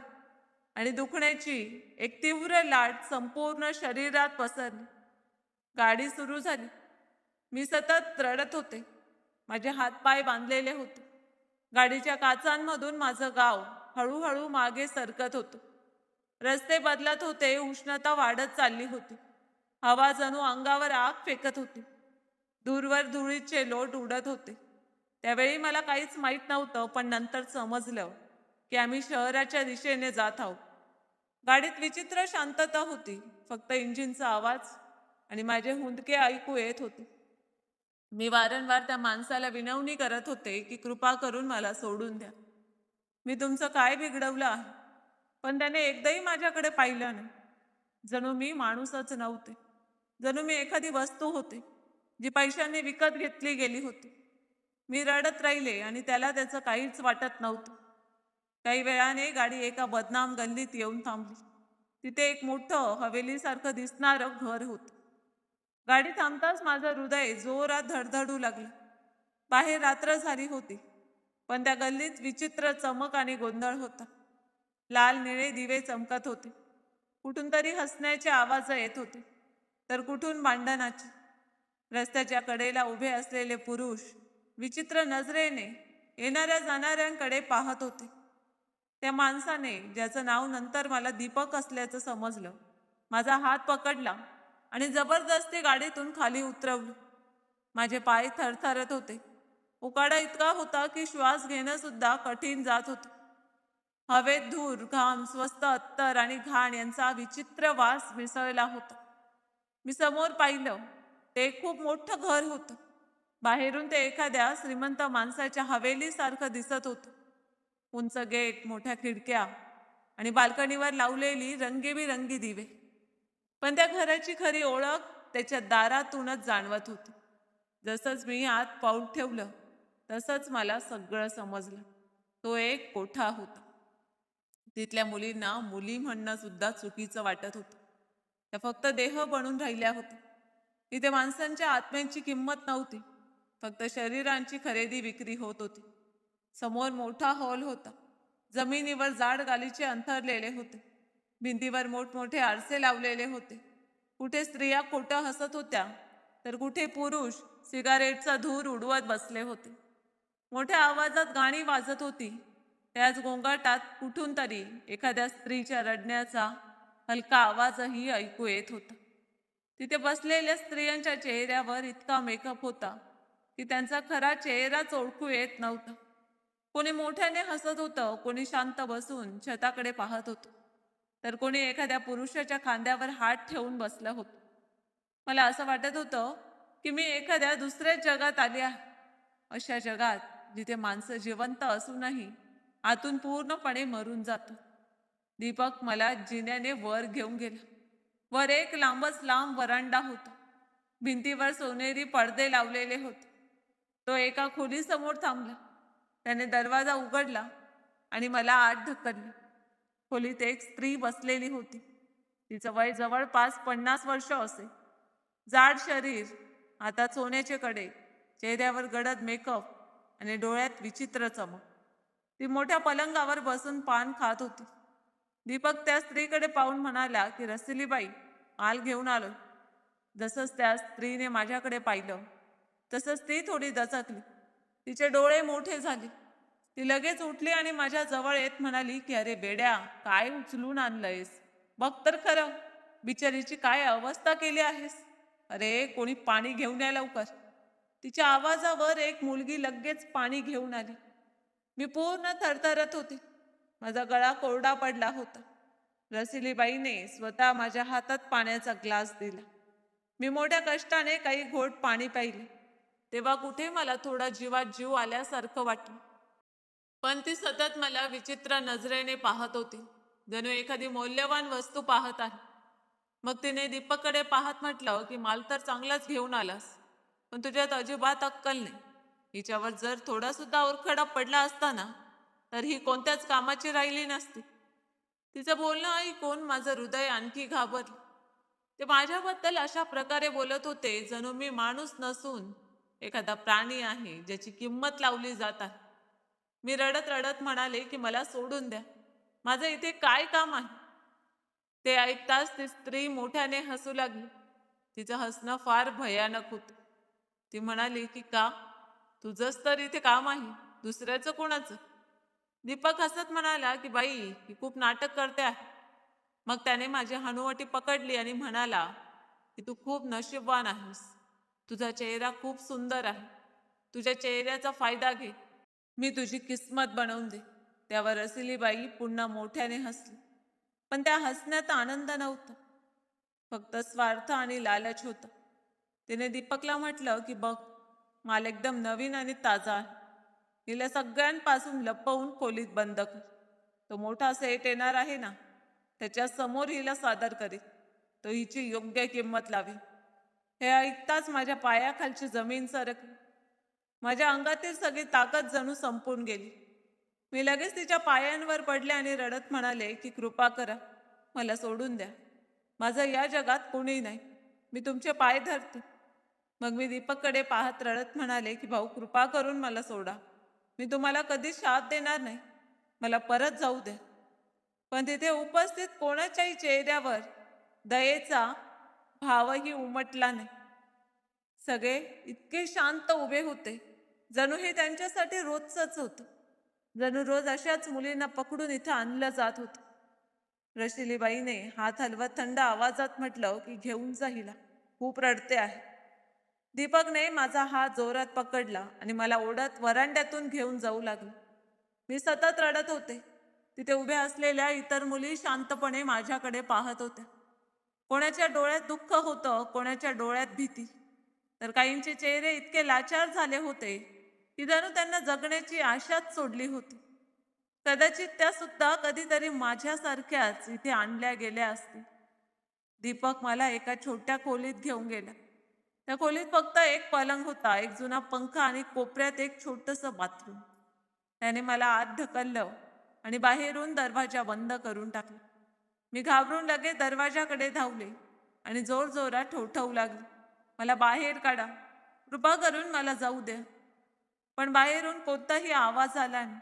आणि दुखण्याची एक तीव्र लाट संपूर्ण शरीरात पसरली. गाडी सुरू झाली. मी सतत रडत होते. माझे हातपाय बांधलेले होते. गाडीच्या काचांमधून माझं गाव हळूहळू मागे सरकत होतं. रस्ते बदलत होते. उष्णता वाढत चालली होती. हवा जणू अंगावर आग फेकत होती. दूरवर धुळीचे लोट उडत होते. त्यावेळी मला काहीच माहीत नव्हतं, पण नंतर समजलं की आम्ही शहराच्या दिशेने जात आहोत. गाडीत विचित्र शांतता होती. फक्त इंजिनचा आवाज आणि माझे हुंदके ऐकू येत होते. मी वारंवार त्या माणसाला विनवणी करत होते की कृपा करून मला सोडून द्या. मी तुमचं काय बिघडवलं आहे? पण त्याने एकदाही माझ्याकडे पाहिलं नाही. जणू मी माणूसच नव्हते. जणू मी एखादी वस्तू होते जी पैशाने विकत घेतली गेली होती. मी रडत राहिले आणि त्याला त्याचं काहीच वाटत नव्हतं. काही वेळाने गाडी एका बदनाम गल्लीत येऊन थांबली. तिथे एक मोठं हवेलीसारखं दिसणारं घर होतं. गाडी थांबताच माझं हृदय जोरात धडधडू लागलं. बाहेर रात्र झाली होती, पण त्या गल्लीत विचित्र चमक आणि गोंधळ होता. लाल निळे दिवे चमकत होते. कुठून तरी हसण्याचे आवाज येत होते, तर कुठून भांडणाचे. रस्त्याच्या कडेला उभे असलेले पुरुष विचित्र नजरेने येणाऱ्या जाणाऱ्यांकडे पाहत होते. त्या माणसाने, ज्याचं नाव नंतर मला दीपक असल्याचं समजलं, माझा हात पकडला आणि जबरदस्ती गाडीतून खाली उतरवलं. माझे पाय थरथरत होते. उकाडा इतका होता की श्वास घेणं सुद्धा कठीण जात होतं. हवेत धूर, घाम, स्वस्त अत्तर आणि घाण यांचा विचित्र वास मिसळला होता. मी समोर पाहिलं. ते खूप मोठं घर होतं. बाहेरून ते एखाद्या श्रीमंत माणसाच्या हवेलीसारखं दिसत होतं. उंच गेट, मोठ्या खिडक्या आणि बाल्कनीवर लावलेली रंगीबिरंगी दिवे. पण त्या घराची खरी ओळख त्याच्या दारातूनच जाणवत होती. जसंच मी आत पाऊल ठेवलं, तसंच मला सगळं समजलं. तो एक कोठा होता. तिथल्या मुलींना मुली म्हणणं सुद्धा चुकीचं वाटत होतं. त्या फक्त देह बनून राहिल्या होत्या. इथे माणसांच्या आत्म्यांची किंमत नव्हती. फक्त शरीरांची खरेदी विक्री होत होती. समोर मोठा हॉल होता. जमिनीवर जाड गालीचे अंथरलेले होते. भिंतीवर मोठमोठे आरसे लावलेले होते. कुठे स्त्रिया खोटं हसत होत्या, तर कुठे पुरुष सिगारेटचा धूर उडवत बसले होते. मोठ्या आवाजात गाणी वाजत होती. त्याच गोंगाटात कुठून तरी एखाद्या स्त्रीच्या रडण्याचा हलका आवाजही ऐकू येत होता. तिथे बसलेल्या स्त्रियांच्या चेहऱ्यावर इतका मेकअप होता की त्यांचा खरा चेहराच ओळखू येत नव्हता. कोणी मोठ्याने हसत होतं, कोणी शांत बसून छताकडे पाहत होतं, तर कोणी एखाद्या पुरुषाच्या खांद्यावर हात ठेवून बसलं होतं. मला असं वाटत होतं की मी एखाद्या दुसऱ्याच जगात आले आहे. अशा जगात जिथे माणसं जिवंत असूनही आतून पूर्णपणे मरून जातो. दीपक मला जिन्याने वर घेऊन गेला. वर एक लांबच लांब वरांडा होता. भिंतीवर सोनेरी पडदे लावलेले होते. तो एका खोलीसमोर थांबला. त्याने दरवाजा उघडला आणि मला आत ढकलले. खोलीत एक स्त्री बसलेली होती. तिचं वय जवळपास 50 वर्ष असे. जाड शरीर, हातात सोन्याचे कडे, चेहऱ्यावर गडद मेकअप आणि डोळ्यात विचित्र चमक. ती मोठ्या पलंगावर बसून पान खात होती. दीपक त्या स्त्रीकडे पाहून म्हणाला की रसिलीबाई, माल घेऊन आलोय. जसंच त्या स्त्रीने माझ्याकडे पाहिलं, तसंच ती थोडी दचकली. तिचे डोळे मोठे झाले. ती लगेच उठली आणि माझ्या जवळ येत म्हणाली की अरे बेड्या, काय उचलून आणलंयस? बघ तर खरं, बिचारीची काय अवस्था केली आहेस. अरे कोणी पाणी घेऊन या लवकर. तिच्या आवाजावर एक मुलगी लगेच पाणी घेऊन आली. मी पूर्ण थरथरत होते. माझा गळा कोरडा पडला होता. रसिलीबाईने स्वतः माझ्या हातात पाण्याचा ग्लास दिला. मी मोठ्या कष्टाने काही घोट पाणी प्यायले. तेव्हा कुठे मला थोडा जीवात जीव आल्यासारखं वाटलं. पण ती सतत मला विचित्र नजरेने पाहत होती, जणू एखादी मौल्यवान वस्तू पाहत आहे. मग तिने दीपककडे पाहत म्हटलं की माल तर चांगलाच घेऊन आलास, पण तुझ्यात अजिबात अक्कल नाही. हिच्यावर जर थोडा सुद्धा ओरखडा पडला असता ना, तर ही कोणत्याच कामाची राहिली नसती. तिचं बोलणं ऐकून माझं हृदय आणखी घाबरलं. ते माझ्याबद्दल अशा प्रकारे बोलत होते जणू मी माणूस नसून एखादा प्राणी आहे ज्याची किंमत लावली जात आहे. मी रडत रडत म्हणाले की मला सोडून द्या, माझं इथे काय काम आहे. ते ऐकताच ती स्त्री मोठ्याने हसू लागली. तिचं हसणं फार भयानक होतं. ती म्हणाली की का, तुझंच तर इथे काम आहे, दुसऱ्याचं कोणाचं? दीपक हसत म्हणाला की बाई ही खूप नाटक करते आहे. मग त्याने माझी हनुवटी पकडली आणि म्हणाला की तू खूप नशीबवान आहेस. तुझा चेहरा खूप सुंदर आहे. तुझ्या चेहऱ्याचा फायदा घे. मी तुझी किस्मत बनवून दे. त्यावर रसिलीबाई पुन्हा मोठ्याने हसली. पण त्या हसण्यात आनंद नव्हता, फक्त स्वार्थ आणि लालच होता. तिने दीपकला म्हटलं की बघ, माल एकदम नवीन आणि ताजा आहे. हिला सगळ्यांपासून लपवून खोलीत बंद कर. तो मोठा सेट येणार आहे ना, त्याच्या समोर हिला सादर करीत. तो हिची योग्य किंमत लावेल. हे ऐकताच माझ्या पायाखालची जमीन सरकली. माझ्या अंगातील सगळी ताकद जणू संपून गेली. मी लगेच तिच्या पायांवर पडले आणि रडत म्हणाले की कृपा करा, मला सोडून द्या. माझं या जगात कोणी नाही. मी तुमचे पाय धरते. मग मी दीपककडे पाहत रडत म्हणाले की भाऊ, कृपा करून मला सोडा. मी तुम्हाला कधीच साथ देणार नाही. मला परत जाऊ द्या. पण तिथे उपस्थित कोणाच्याही चेहऱ्यावर दयेचा भावही उमटला नाही. सगळे इतके शांत उभे होते, जणू हे त्यांच्यासाठी रोजचंच होतं. जणू रोज अशाच मुलींना पकडून इथं आणलं जात होतं. रशिलीबाईने हात हलवत थंड आवाजात म्हटलं की घेऊन जा हिला, खूप रडते आहे. दीपकने माझा हात जोरात पकडला आणि मला ओढत वरांड्यातून घेऊन जाऊ लागला. मी सतत रडत होते. तिथे उभ्या असलेल्या इतर मुली शांतपणे माझ्याकडे पाहत होत्या. कोणाच्या डोळ्यात दुःख होतं, कोणाच्या डोळ्यात भीती. तर काहींचे चेहरे इतके लाचार झाले होते की जणू त्यांना जगण्याची आशाच सोडली होती. कदाचित त्या सुद्धा कधीतरी माझ्यासारख्याच इथे आणल्या गेल्या असतील. दीपक मला एका छोट्या खोलीत घेऊन गेला. त्या खोलीत फक्त एक पलंग होता, एक जुना पंखा आणि कोपऱ्यात एक छोटंसं बाथरूम. त्याने मला आत ढकललं आणि बाहेरून दरवाजा बंद करून टाकला. मी घाबरून लगेच दरवाजाकडे धावले आणि जोरजोरात ठोठावू लागले, मला बाहेर काढा, कृपा करून मला जाऊ द्या. पण बाहेरून कोणताही आवाज आला नाही.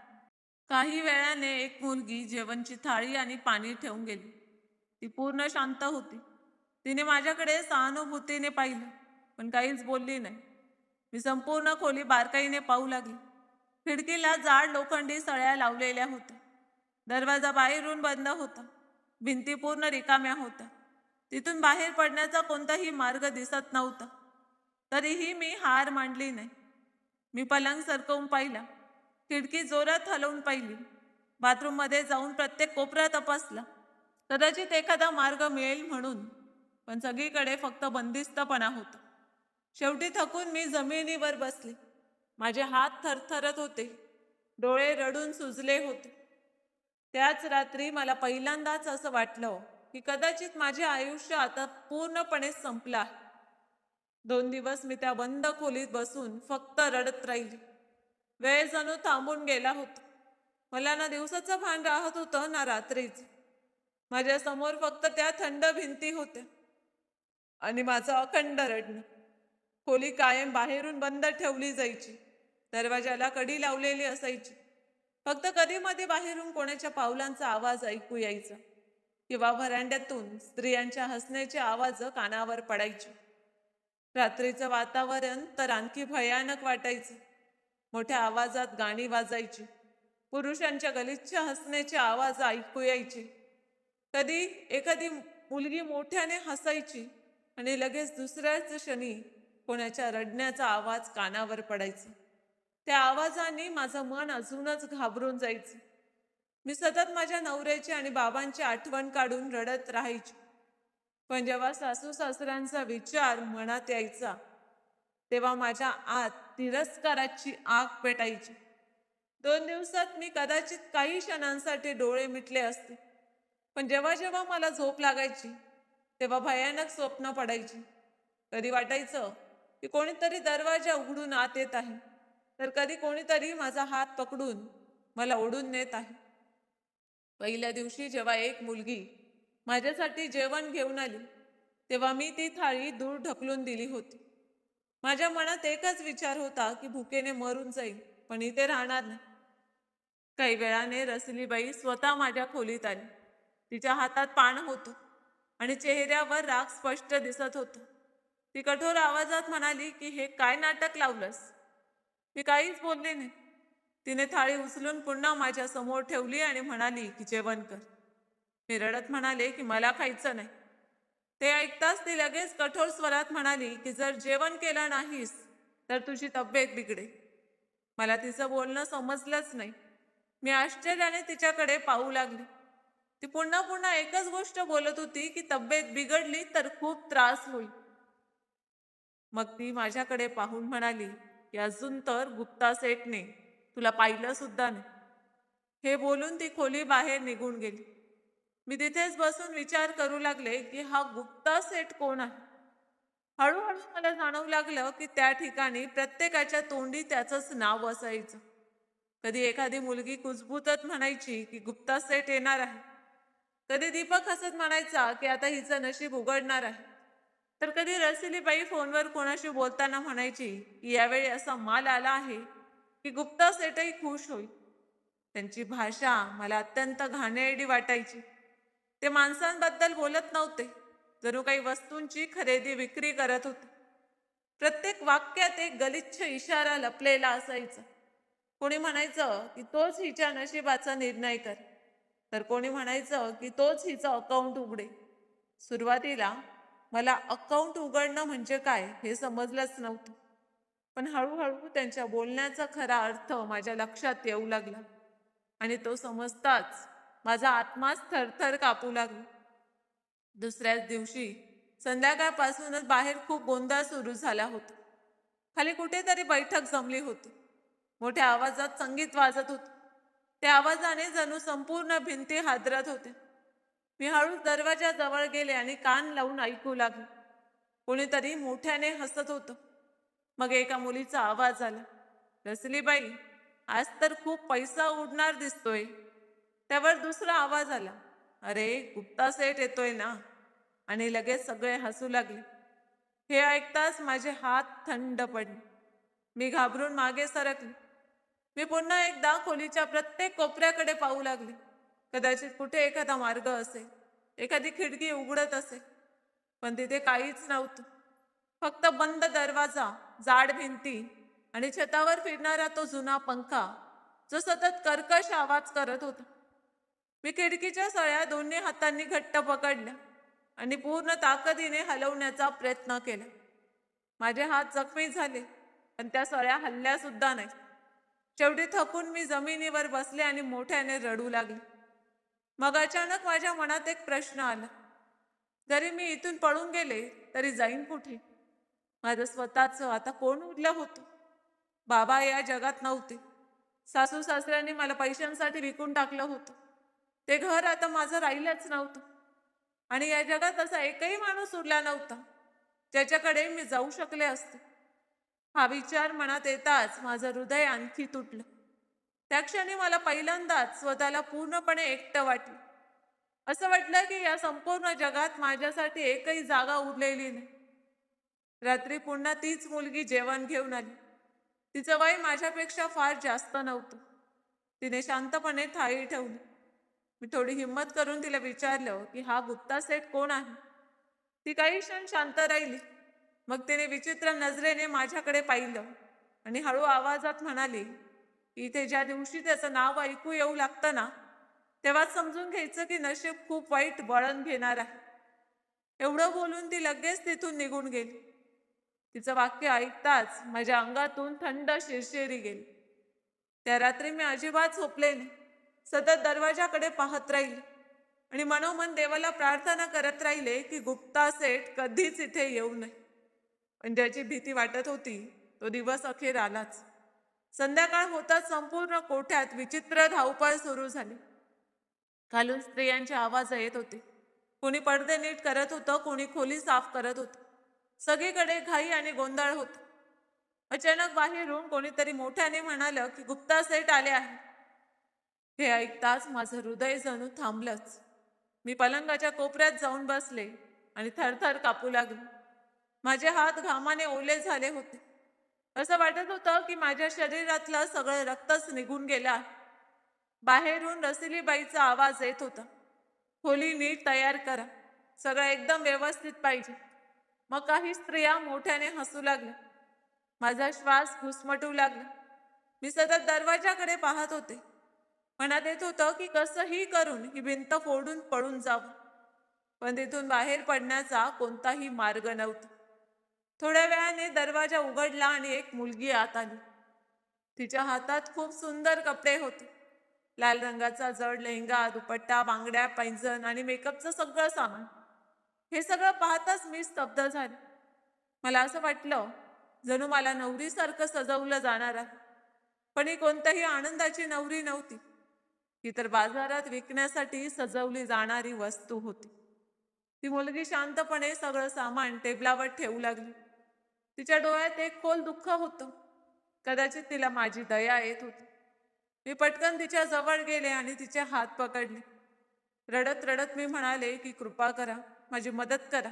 काही वेळाने एक मुलगी जेवणची थाळी आणि पाणी ठेवून गेली. ती पूर्ण शांत होती. तिने माझ्याकडे सहानुभूतीने पाहिलं, पण काहीच बोलली नाही. मी संपूर्ण खोली बारकाईने पाहू लागली. खिडकीला जाड लोखंडी सळ्या लावलेल्या होत्या. दरवाजा बाहेरून बंद होता. भिंती पूर्ण रिकाम्या होत्या. तिथून बाहेर पडण्याचा कोणताही मार्ग दिसत नव्हता. तरीही मी हार मानली नाही. मी पलंग सरकवून पाहिला, खिडकी जोरात हलवून पाहिली, बाथरूममध्ये जाऊन प्रत्येक कोपरा तपासला, कदाचित एखादा मार्ग मिळेल म्हणून. पण सगळीकडे फक्त बंदिस्तपणा होता. शेवटी थकून मी जमिनीवर बसले. माझे हात थरथरत होते, डोळे रडून सुजले होते. त्याच रात्री मला पहिल्यांदाच असं वाटलं की कदाचित माझे आयुष्य आता पूर्णपणे संपलं आहे. 2 दिवस मी त्या बंद खोलीत बसून फक्त रडत राहिली. वेळ जणू थांबून गेला होता. मला ना दिवसाचं भान राहत होतं ना रात्रीचं. माझ्या समोर फक्त त्या थंड भिंती होत्या आणि माझं अखंड रडणं. खोली कायम बाहेरून बंद ठेवली जायची. दरवाजाला कडी लावलेली असायची. फक्त कधी मध्ये बाहेरून कोणाच्या पावलांचा आवाज ऐकू यायचा किंवा व्हरांड्यातून स्त्रियांच्या हसण्याचे आवाज कानावर पडायचे. रात्रीचं वातावरण तर आणखी भयानक वाटायचं. मोठ्या आवाजात गाणी वाजायची. पुरुषांच्या गलिच्छ हसण्याचे आवाज ऐकू यायचे. कधी एखादी मुलगी मोठ्याने हसायची आणि लगेच दुसऱ्याच क्षणी कोणाच्या रडण्याचा आवाज कानावर पडायचा. त्या आवाजाने माझं मन अजूनच घाबरून जायचं. मी सतत माझ्या नवऱ्याची आणि बाबांची आठवण काढून रडत राहायची. पण जेव्हा सासू सासऱ्यांचा विचार मनात यायचा तेव्हा माझ्या आत तिरस्काराची आग पेटायची. 2 दिवसात मी कदाचित काही क्षणांसाठी डोळे मिटले असते, पण जेव्हा जेव्हा मला झोप लागायची तेव्हा भयानक स्वप्न पडायची. कधी वाटायचं की कोणीतरी दरवाजा उघडून आत येत आहे, तर कधी कोणीतरी माझा हात पकडून मला ओढून नेत आहे. पहिल्या दिवशी जेव्हा एक मुलगी माझ्यासाठी जेवण घेऊन आली तेव्हा मी ती थाळी दूर ढकलून दिली होती. माझ्या मनात एकच विचार होता की भुकेने मरून जाईल, पण इथे राहणार नाही. काही वेळाने रसलीबाई स्वतः माझ्या खोलीत आली. तिच्या हातात पान होतं आणि चेहऱ्यावर राग स्पष्ट दिसत होतं. ती कठोर आवाजात म्हणाली की हे काय नाटक लावलंस. मी काहीच बोलले नाही. तिने थाळी उचलून पुन्हा माझ्या समोर ठेवली आणि म्हणाली की जेवण कर. मी रडत म्हणाले की मला खायचं नाही. ते ऐकताच ती लगेच कठोर स्वरात म्हणाली की जर जेवण केलं नाहीस तर तुझी तब्येत बिघडेल. मला तिचं बोलणं समजलंच नाही. मी आश्चर्याने तिच्याकडे पाहू लागले. ती पुन्हा पुन्हा एकच गोष्ट बोलत होती की तब्येत बिघडली तर खूप त्रास होईल. मग ती माझ्याकडे पाहून म्हणाली की अजून तर गुप्ता सेठने तुला पाहिलं सुद्धा नाही. हे बोलून ती खोली बाहेर निघून गेली. मी तिथेच बसून विचार करू लागले की हा गुप्ता सेठ कोण आहे. हळूहळू मला जाणवू लागलं की त्या ठिकाणी प्रत्येकाच्या तोंडी त्याचंच नाव असायचं. कधी एखादी मुलगी कुजबुजत म्हणायची की गुप्ता सेठ येणार आहे. कधी दीपक हसत म्हणायचा की आता हिचं नशीब उघडणार आहे. तर कधी रसिलीबाई फोनवर कोणाशी बोलताना म्हणायची की यावेळी असा माल आला आहे की गुप्ता सेठही खुश होईल. त्यांची भाषा मला अत्यंत घाणेरडी वाटायची. ते माणसांबद्दल बोलत नव्हते, जणू काही वस्तूंची खरेदी विक्री करत होते. प्रत्येक वाक्यात एक गलिच्छ इशारा लपलेला असायचा. कोणी म्हणायचं की तोच हिच्या नशिबाचा निर्णय कर, तर कोणी म्हणायचं की तोच हिचं अकाउंट उघडे. सुरुवातीला मला अकाउंट उघडणं म्हणजे काय हे समजलंच नव्हतं, पण हळूहळू त्यांच्या बोलण्याचा खरा अर्थ माझ्या लक्षात येऊ लागला आणि तो समजताच माझा आत्माच थरथर कापू लागला. दुसऱ्याच दिवशी संध्याकाळपासूनच बाहेर खूप गोंधळ सुरू झाला होता. खाली कुठेतरी बैठक जमली होती. मोठ्या आवाजात संगीत वाजत होते. त्या आवाजाने जणू संपूर्ण भिंती हादरत होते. मी हळूच दरवाजाजवळ गेले आणि कान लावून ऐकू लागले. कोणीतरी मोठ्याने हसत होतं. मग एका मुलीचा आवाज आला, रसलीबाई, आज तर खूप पैसा उडणार दिसतोय. त्यावर दुसरा आवाज आला, अरे गुप्ता सेठ येतोय ना. आणि लगेच सगळे हसू लागले. हे ऐकताच माझे हात थंड पडले. मी घाबरून मागे सरकले. मी पुन्हा एकदा खोलीच्या प्रत्येक कोपऱ्याकडे पाहू लागले. कदाचित कुठे एखादा मार्ग असेल, एखादी खिडकी उघडत असेल, पण तिथे काहीच नव्हतं. फक्त बंद दरवाजा, जाड भिंती आणि छतावर फिरणारा तो जुना पंखा, जो सतत कर्कश आवाज करत होता. मी खिडकीच्या सळ्या दोन्ही हातांनी घट्ट पकडल्या आणि पूर्ण ताकदीने हलवण्याचा प्रयत्न केला. माझे हात जखमी झाले, पण त्या सळ्या हलल्या सुद्धा नाही. शेवटी थकून मी जमिनीवर बसले आणि मोठ्याने रडू लागले. मग अचानक माझ्या मनात एक प्रश्न आला. जरी मी इथून पळून गेले तरी जाईन कुठे? माझं स्वतःचं आता कोण उरलं होतं? बाबा या जगात नव्हते. सासू सासऱ्यांनी मला पैशांसाठी विकून टाकलं होतं. ते घर आता माझं राहिलंच नव्हतं. आणि या जगात असा एकही माणूस उरला नव्हता ज्याच्याकडे मी जाऊ शकले असते. हा विचार मनात येताच माझं हृदय आणखी तुटलं. त्या क्षणी मला पहिल्यांदाच स्वतःला पूर्णपणे एकटं वाटलं. असं वाटलं की या संपूर्ण जगात माझ्यासाठी एकही जागा उरलेली नाही. रात्री पुन्हा तीच मुलगी जेवण घेऊन आली. तिचं वय माझ्यापेक्षा फार जास्त नव्हतं. तिने शांतपणे थाळी ठेवली. मी थोडी हिंमत करून तिला विचारलं की हा गुप्ता सेठ कोण आहे. ती काही क्षण शांत राहिली. मग तिने विचित्र नजरेने माझ्याकडे पाहिलं आणि हळू आवाजात म्हणाली, इथे ज्या दिवशी त्याचं नाव ऐकू येऊ लागतं ना, तेव्हाच समजून घ्यायचं की नशीब खूप वाईट वळण घेणार आहे. एवढं बोलून ती लगेच तिथून निघून गेली. तिचं वाक्य ऐकताच माझ्या अंगातून थंड शिरशिरी गेली. त्या रात्री मी अजिबात झोपले नाही. सतत दरवाजाकडे पाहत राहिले आणि मनोमन देवाला प्रार्थना करत राहिले की गुप्ता सेठ कधीच इथे येऊ नये. पण ज्याची भीती वाटत होती तो दिवस अखेर आलाच. संध्याकाळ होताच संपूर्ण कोठ्यात विचित्र धावपळ सुरू झाली. खालून स्त्रियांचे आवाज येत होते. कोणी पडदे नीट करत होतं, कोणी खोली साफ करत होतं. सगळीकडे घाई आणि गोंधळ होता. अचानक बाहेरून कोणीतरी मोठ्याने म्हणालं की गुप्ता सेठ आले आहे. हे ऐकताच माझं हृदय जणू थांबलंच. मी पलंगाच्या कोपऱ्यात जाऊन बसले आणि थरथर कापू लागले. माझे हात घामाने ओले झाले होते. असं वाटत होतं की माझ्या शरीरातलं सगळं रक्तच निघून गेलं आहे. बाहेरून रसिलीबाईचा आवाज येत होता. खोली नीट तयार करा, सगळं एकदम व्यवस्थित पाहिजे. मग काही स्त्रिया मोठ्याने हसू लागल्या. माझा श्वास घुसमटू लागला. मी सतत दरवाजाकडे पाहत होते. मनात येत होतं की कसंही करून ही भिंत फोडून पळून जावं, पण तिथून बाहेर पडण्याचा कोणताही मार्ग नव्हता. थोड्या वेळाने दरवाजा उघडला आणि एक मुलगी आत आली. तिच्या हातात खूप सुंदर कपडे होते. लाल रंगाचा जड लेहंगा, दुपट्टा, बांगड्या, पैंजण आणि मेकअपचं सगळं सामान. हे सगळं पाहताच मी स्तब्ध झाले. मला असं वाटलं जणू मला नवरीसारखं सजवलं जाणार आहे. पण ही कोणत्याही आनंदाची नवरी नव्हती. ही तर बाजारात विकण्यासाठी सजवली जाणारी वस्तू होती. ती मुलगी शांतपणे सगळं सामान टेबलावर ठेवू लागली. तिच्या डोळ्यात एक खोल दुःख होतं. कदाचित तिला माझी दया येत होती. मी पटकन तिच्या जवळ गेले आणि तिचे हात पकडले. रडत रडत मी म्हणाले की कृपा करा, माझी मदत करा,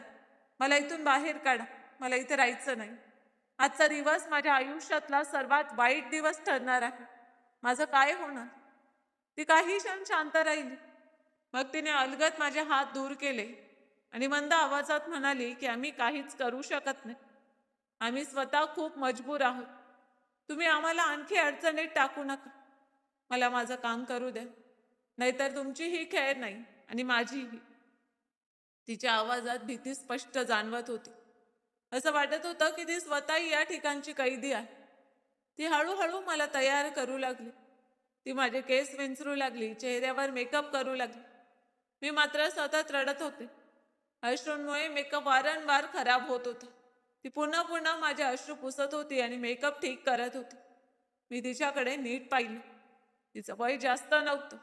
मला इथून बाहेर काढा, मला इथे राहायचं नाही. आजचा दिवस माझ्या आयुष्यातला सर्वात वाईट दिवस ठरणार आहे. माझं काय होणार? ती काही क्षण शांत राहिली. मग तिने अलगद माझे हात दूर केले आणि मंद आवाजात म्हणाली की आम्ही काहीच करू शकत नाही. आम्ही स्वतः खूप मजबूर आहोत. तुम्ही आम्हाला आणखी अडचणीत टाकू नका. मला माझं काम करू द्या, नाहीतर तुमचीही खैर नाही आणि माझीही. तिच्या आवाजात भीती स्पष्ट जाणवत होती. असं वाटत होतं की ती स्वतःही या ठिकाणची कैदी आहे. ती हळूहळू मला तयार करू लागली. ती माझे केस विंचरू लागली, चेहऱ्यावर मेकअप करू लागली. मी मात्र सतत रडत होते. अश्रूंमुळे मेकअप वारंवार खराब होत होता. ती पुन्हा पुन्हा माझे अश्रू पुसत होती आणि मेकअप ठीक करत होती. मी तिच्याकडे नीट पाहिलं. तिचं वय जास्त नव्हतं,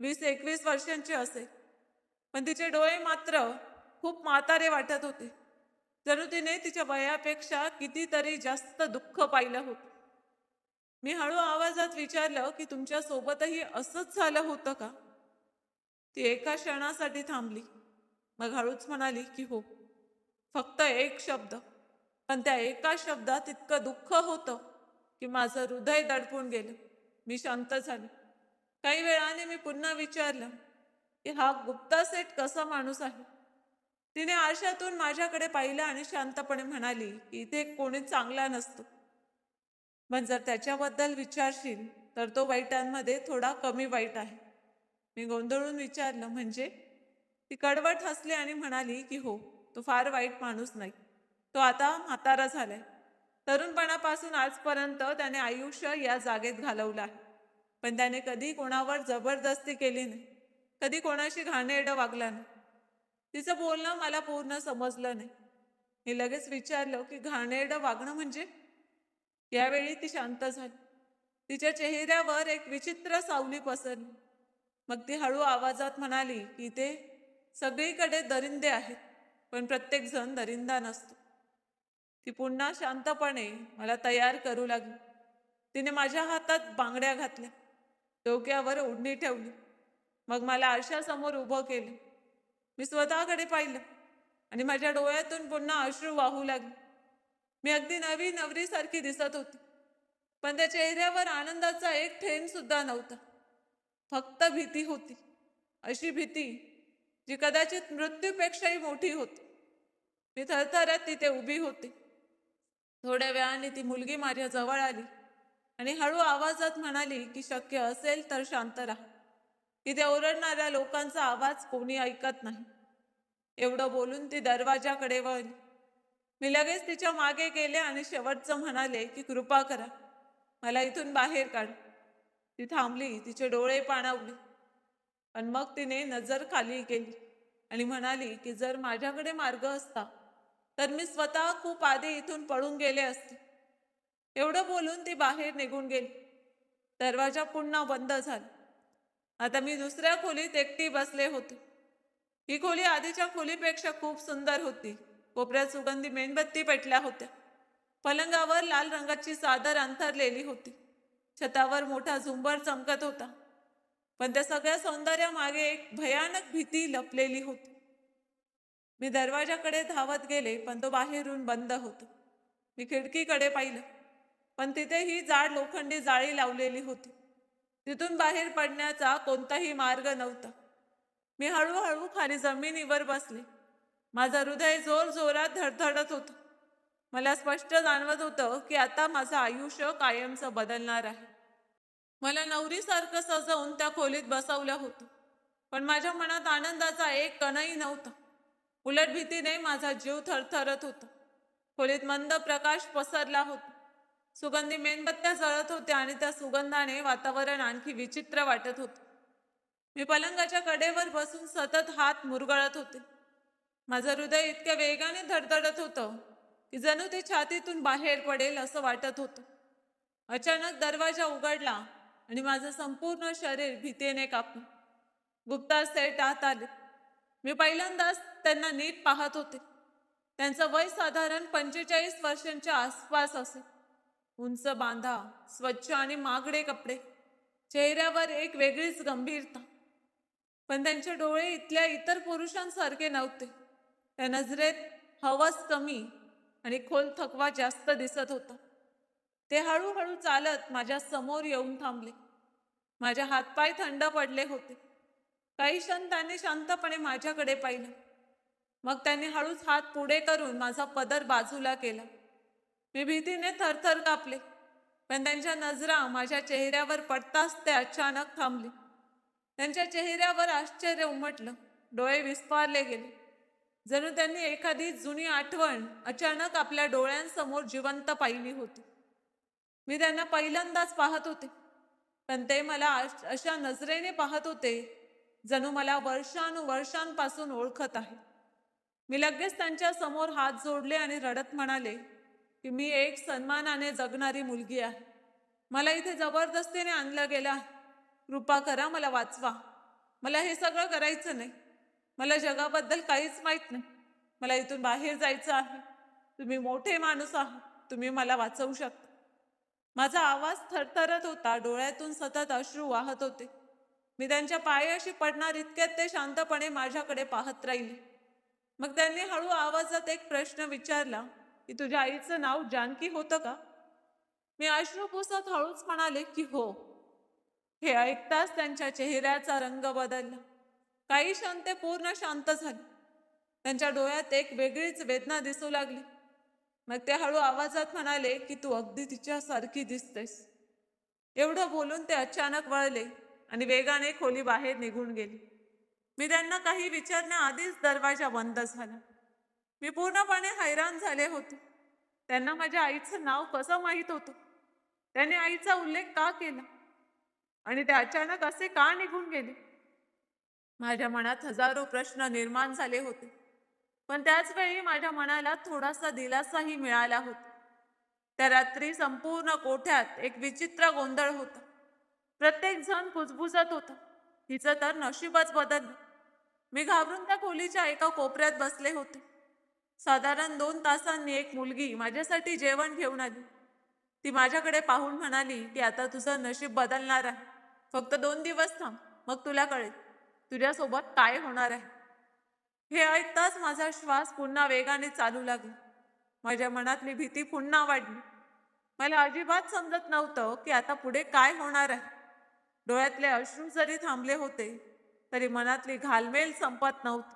20-21 वर्षांची असेल. पण तिचे डोळे मात्र खूप म्हातारे वाटत होते. जणू तिने तिच्या वयापेक्षा कितीतरी जास्त दुःख पाहिलं होतं. मी हळू आवाजात विचारलं की तुमच्या सोबतही असंच झालं होतं का? ती एका क्षणासाठी थांबली. मग हळूच म्हणाली की हो. फक्त एक शब्द, पण त्या एका शब्दात इतकं दुःख होतं की माझं हृदय दडपून गेलं. मी शांत झाले. काही वेळाने मी पुन्हा विचारलं की हा गुप्ता सेठ कसा माणूस आहे? तिने आरशातून माझ्याकडे पाहिलं आणि शांतपणे म्हणाली की इथे कोणी चांगला नसतो. पण जर त्याच्याबद्दल विचारशील तर तो वाईटांमध्ये थोडा कमी वाईट आहे. मी गोंधळून विचारलं म्हणजे? ती कडवट हसली आणि म्हणाली की हो, तो फार वाईट माणूस नाही. तो आता म्हातारा झालाय. तरुणपणापासून आजपर्यंत त्याने आयुष्य या जागेत घालवलं आहे. पण त्याने कधी कोणावर जबरदस्ती केली नाही. कधी कोणाशी घाणेरडं वागला नाही. तिचं बोलणं मला पूर्ण समजलं नाही. मी लगेच विचारलं की घाणेरडं वागणं म्हणजे? यावेळी ती शांत झाली. तिच्या चेहऱ्यावर एक विचित्र सावली पसरली. मग ती हळू आवाजात म्हणाली की ते सगळीकडे दरिंदे आहेत, पण प्रत्येक जण दरिंदा नसतो. ती पुन्हा शांतपणे मला तयार करू लागली. तिने माझ्या हातात बांगड्या घातल्या, डोक्यावर ओढणी ठेवली. मग मला आरशासमोर उभं केलं. मी स्वतःकडे पाहिलं आणि माझ्या डोळ्यातून पुन्हा अश्रू वाहू लागले. मी अगदी नवी नवरीसारखी दिसत होती, पण त्या चेहऱ्यावर आनंदाचा एक थेंब सुद्धा नव्हता. फक्त भीती होती. अशी भीती जी कदाचित मृत्यूपेक्षाही मोठी होती. मी थरथरत तिथे उभी होते. थोड्या वेळाने ती मुलगी माझ्या जवळ आली आणि हळू आवाजात म्हणाली की शक्य असेल तर शांत राहा. तिथे ओरडणाऱ्या लोकांचा आवाज कोणी ऐकत नाही. एवढं बोलून ती दरवाजाकडे वळली. मी लगेच तिच्या मागे गेले आणि शेवटचं म्हणाले की कृपा करा, मला इथून बाहेर काढ. ती थांबली, तिचे डोळे पाणावले. पण मग तिने नजर खाली केली आणि म्हणाली की जर माझ्याकडे मार्ग असता तर मी स्वतः खूप आधी इथून पळून गेले असते. एवढं बोलून ती बाहेर निघून गेली. दरवाजा पुन्हा बंद झाला. आता मी दुसऱ्या खोलीत एकटी बसले होते. ही खोली आधीच्या खोलीपेक्षा खूप सुंदर होती. कोपऱ्यात सुगंधी मेणबत्ती पेटल्या होत्या. पलंगावर लाल रंगाची चादर अंथरलेली होती. छतावर मोठा झुंबर चमकत होता. पण त्या सगळ्या सौंदर्यामागे एक भयानक भीती लपलेली होती. मी दरवाजाकडे धावत गेले, पण तो बाहेरून बंद होता. मी खिडकीकडे पाहिलं, पण तिथे ही जाड लोखंडी जाळी लावलेली होती. तिथून बाहेर पडण्याचा कोणताही मार्ग नव्हता. मी हळूहळू खाली जमिनीवर बसले. माझं हृदय जोर जोरात धडधडत होतं. मला स्पष्ट जाणवत होतं की आता माझं आयुष्य कायमचं बदलणार आहे. मला नवरीसारखं सजवून त्या खोलीत बसवलं होतं, पण माझ्या मनात आनंदाचा एक कणही नव्हता. उलट भीतीने माझा जीव थरथरत होता. खोलीत मंद प्रकाश पसरला होता. सुगंधी मेणबत्त्या जळत होत्या आणि त्या सुगंधाने वातावरण आणखी विचित्र वाटत होतं. मी पलंगाच्या कडेवर बसून सतत हात मुरगळत होते. माझं हृदय इतक्या वेगाने धडधडत होतं की जणू ते छातीतून बाहेर पडेल असं वाटत होतं. अचानक दरवाजा उघडला आणि माझं संपूर्ण शरीर भीतीने कापलं. गुप्ता सेठ आत आले. मी पहिल्यांदाच त्यांना नीट पाहत होते. त्यांचं वय साधारण 45 वर्षांच्या आसपास असेल. उंच बांधा, स्वच्छ आणि महागडे कपडे, चेहऱ्यावर एक वेगळीच गंभीरता. पण त्यांचे डोळे इथल्या इतर पुरुषांसारखे नव्हते. त्या नजरेत हवस कमी आणि खोल थकवा जास्त दिसत होता. ते हळूहळू चालत माझ्या समोर येऊन थांबले. माझे हातपाय थंड पडले होते. काही क्षण त्यांनी शांतपणे माझ्याकडे पाहिलं. मग त्यांनी हळूच हात पुढे करून माझा पदर बाजूला केला. मी भीतीने थरथर कापले, पण त्यांच्या नजरा माझ्या चेहऱ्यावर पडताच ते अचानक थांबले. त्यांच्या चेहऱ्यावर आश्चर्य उमटलं. डोळे विस्फारले गेले. जणू त्यांनी एखादी जुनी आठवण अचानक आपल्या डोळ्यांसमोर जिवंत पाहिली होती. मी त्यांना पहिल्यांदाच पाहत होते, पण ते मला अशा नजरेने पाहत होते जणू मला वर्षानुवर्षांपासून ओळखत आहे. मी लगेच त्यांच्या समोर हात जोडले आणि रडत म्हणाले की मी एक सन्मानाने जगणारी मुलगी आहे. मला इथे जबरदस्तीने आणलं गेलं आहे. कृपा करा, मला वाचवा. मला हे सगळं करायचं नाही. मला जगाबद्दल काहीच माहीत नाही. मला इथून बाहेर जायचं आहे. तुम्ही मोठे माणूस आहात. तुम्ही मला वाचवू शकता. माझा आवाज थरथरत होता. डोळ्यातून सतत अश्रू वाहत होते. मी त्यांच्या पायाशी पडणार इतक्यात ते शांतपणे माझ्याकडे पाहत राहिले. मग त्यांनी हळू आवाजात एक प्रश्न विचारला की तुझ्या आईचं नाव जानकी होतं का? मी अश्रू पुसत हळूच म्हणाले की हो. हे ऐकताच त्यांच्या चेहऱ्याचा रंग बदलला. काही क्षण ते पूर्ण शांत झाले. त्यांच्या डोळ्यात एक वेगळीच वेदना दिसू लागली. मग ते हळू आवाजात म्हणाले की तू अगदी तिच्यासारखी दिसतेस. एवढं बोलून ते अचानक वळले आणि वेगाने खोली बाहेर निघून गेले. मी त्यांना काही विचारण्याआधीच दरवाजा बंद झाला. मी पूर्णपणे हैराण झाले होते. त्यांना माझ्या आईचं नाव कसं माहीत होतं? त्याने आईचा उल्लेख का केला? आणि ते अचानक असे का निघून गेले? माझ्या मनात हजारो प्रश्न निर्माण झाले होते. पण त्याच वेळी माझ्या मनाला थोडासा दिलासाही मिळाला होता. त्या रात्री संपूर्ण कोठ्यात एक विचित्र गोंधळ होता. प्रत्येक जण कुजबुजत होता. हिचं तर नशीबच बदललं. मी घाबरून त्या खोलीच्या एका कोपऱ्यात बसले होते. साधारण 2 तासांनी एक मुलगी माझ्यासाठी जेवण घेऊन आली. ती माझ्याकडे पाहून म्हणाली की आता तुझं नशीब बदलणार आहे. फक्त 2 दिवस थांब, मग तुला कळेल तुझ्यासोबत काय होणार आहे. हे ऐकताच माझा श्वास पुन्हा वेगाने चालू लागला. माझ्या मनातली भीती पुन्हा वाढली. मला अजिबात समजत नव्हतं की आता पुढे काय होणार आहे. डोळ्यातले अश्रू जरी थांबले होते तरी मनातली घालमेल संपत नव्हती.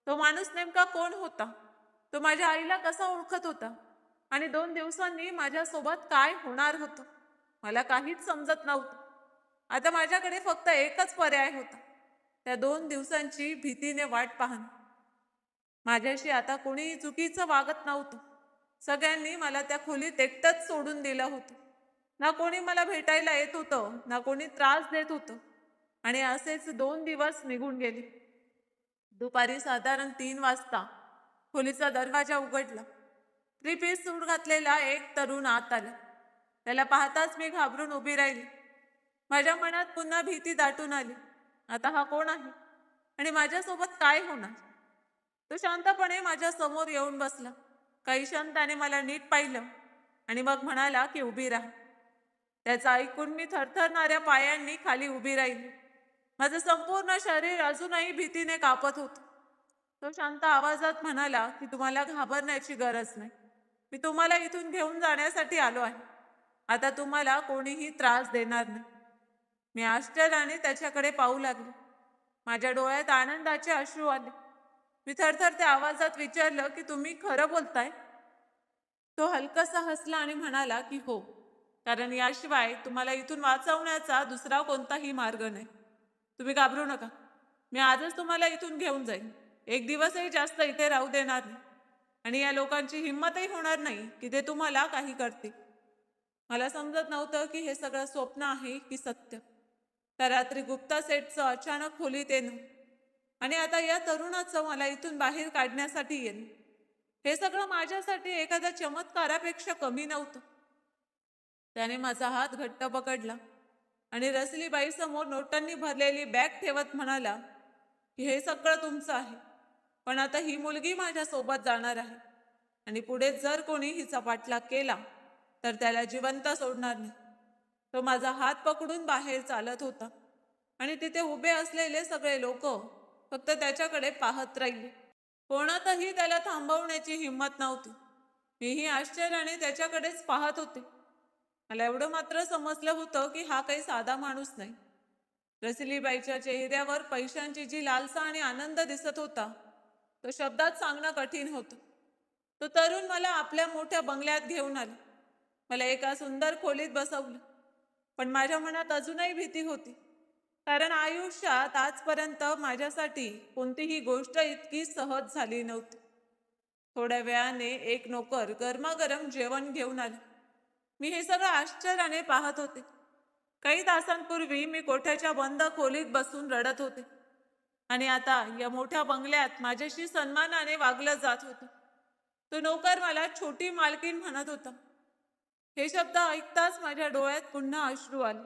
तो माणूस नेमका कोण होता? तो माझ्या आईला कसा ओळखत होता? आणि 2 दिवसांनी माझ्यासोबत काय होणार होतं? मला काहीच समजत नव्हतं. आता माझ्याकडे फक्त एकच पर्याय होता, त्या 2 दिवसांची भीतीने वाट पाहणं. माझ्याशी आता कोणीही चुकीचं वागत नव्हतं. सगळ्यांनी मला त्या खोलीत एकटंच सोडून दिलं होतं. ना कोणी मला भेटायला येत होतं, ना कोणी त्रास देत होतं. आणि असेच 2 दिवस निघून गेले. दुपारी साधारण 3 वाजता खोलीचा दरवाजा उघडला. थ्री सूट घातलेला एक तरुण आत आला. त्याला पाहताच मी घाबरून उभी राहिली. माझ्या मनात पुन्हा भीती दाटून आली. आता हा कोण आहे आणि माझ्यासोबत काय होणार? तो शांतपणे माझ्या समोर येऊन बसला. काही क्षण त्याने मला नीट पाहिलं आणि मग म्हणाला की उभी राहा. त्याचं ऐकून मी थरथरणाऱ्या पायांनी खाली उभी राहिली. माझं संपूर्ण शरीर अजूनही भीतीने कापत होतं. तो शांत आवाजात म्हणाला की तुम्हाला घाबरण्याची गरज नाही. मी तुम्हाला इथून घेऊन जाण्यासाठी आलो आहे. आता तुम्हाला कोणीही त्रास देणार नाही. मी आश्चर्याने त्याच्याकडे पाहू लागले. माझ्या डोळ्यात आनंदाचे अश्रू आले. मी थरथरत्या आवाजात विचारलं की तुम्ही खरं बोलताय? तो हलकासा हसला आणि म्हणाला की हो, कारण याशिवाय तुम्हाला इथून वाचवण्याचा दुसरा कोणताही मार्ग नाही. तुम्ही घाबरू नका. मी आजच तुम्हाला इथून घेऊन जाईन. एक दिवसही जास्त इथे राहू देणार नाही. आणि या लोकांची हिंमतही होणार नाही की ते तुम्हाला काही करतील. मला समजत नव्हतं की हे सगळं स्वप्न आहे की सत्य. त्या रात्री गुप्ता सेठचं अचानक खोलीत येणं आणि आता या तरुणाचं मला इथून बाहेर काढण्यासाठी येणं, हे सगळं माझ्यासाठी एखाद्या चमत्कारापेक्षा कमी नव्हतं. त्याने माझा हात घट्ट पकडला आणि रसलीबाई समोर नोटांनी भरलेली बॅग ठेवत म्हणाला की हे सगळं तुमचं आहे, पण आता ही मुलगी माझ्या सोबत जाणार आहे आणि पुढे जर कोणी हिचा पाठलाग केला तर त्याला जिवंत सोडणार नाही. तो माझा हात पकडून बाहेर चालत होता आणि तिथे उभे असलेले सगळे लोक फक्त त्याच्याकडे पाहत राहिले. कोणातही त्याला थांबवण्याची हिंमत नव्हती. मीही आश्चर्याने त्याच्याकडेच पाहत होते. मला एवढं मात्र समजलं होतं की हा काही साधा माणूस नाही. रसिलीबाईच्या चेहऱ्यावर पैशांची जी लालसा आणि आनंद दिसत होता, तो शब्दात सांगणं कठीण होतं. तो तरुण मला आपल्या मोठ्या बंगल्यात घेऊन आला. मला एका सुंदर खोलीत बसवलं. पण माझ्या मनात अजूनही भीती होती, कारण आयुष्यात आजपर्यंत माझ्यासाठी कोणतीही गोष्ट इतकी सहज झाली नव्हती. थोड्या वेळाने एक नोकर गरमागरम जेवण घेऊन आला. मी हे सगळं आश्चर्याने पाहत होते. काही तासांपूर्वी मी कोठ्याच्या बंद खोलीत बसून रडत होते आणि आता या मोठ्या बंगल्यात माझ्याशी सन्मानाने वागलं जात होतं. तो नोकर मला छोटी मालकीण म्हणत होता. हे शब्द ऐकताच माझ्या डोळ्यात पुन्हा अश्रू आले.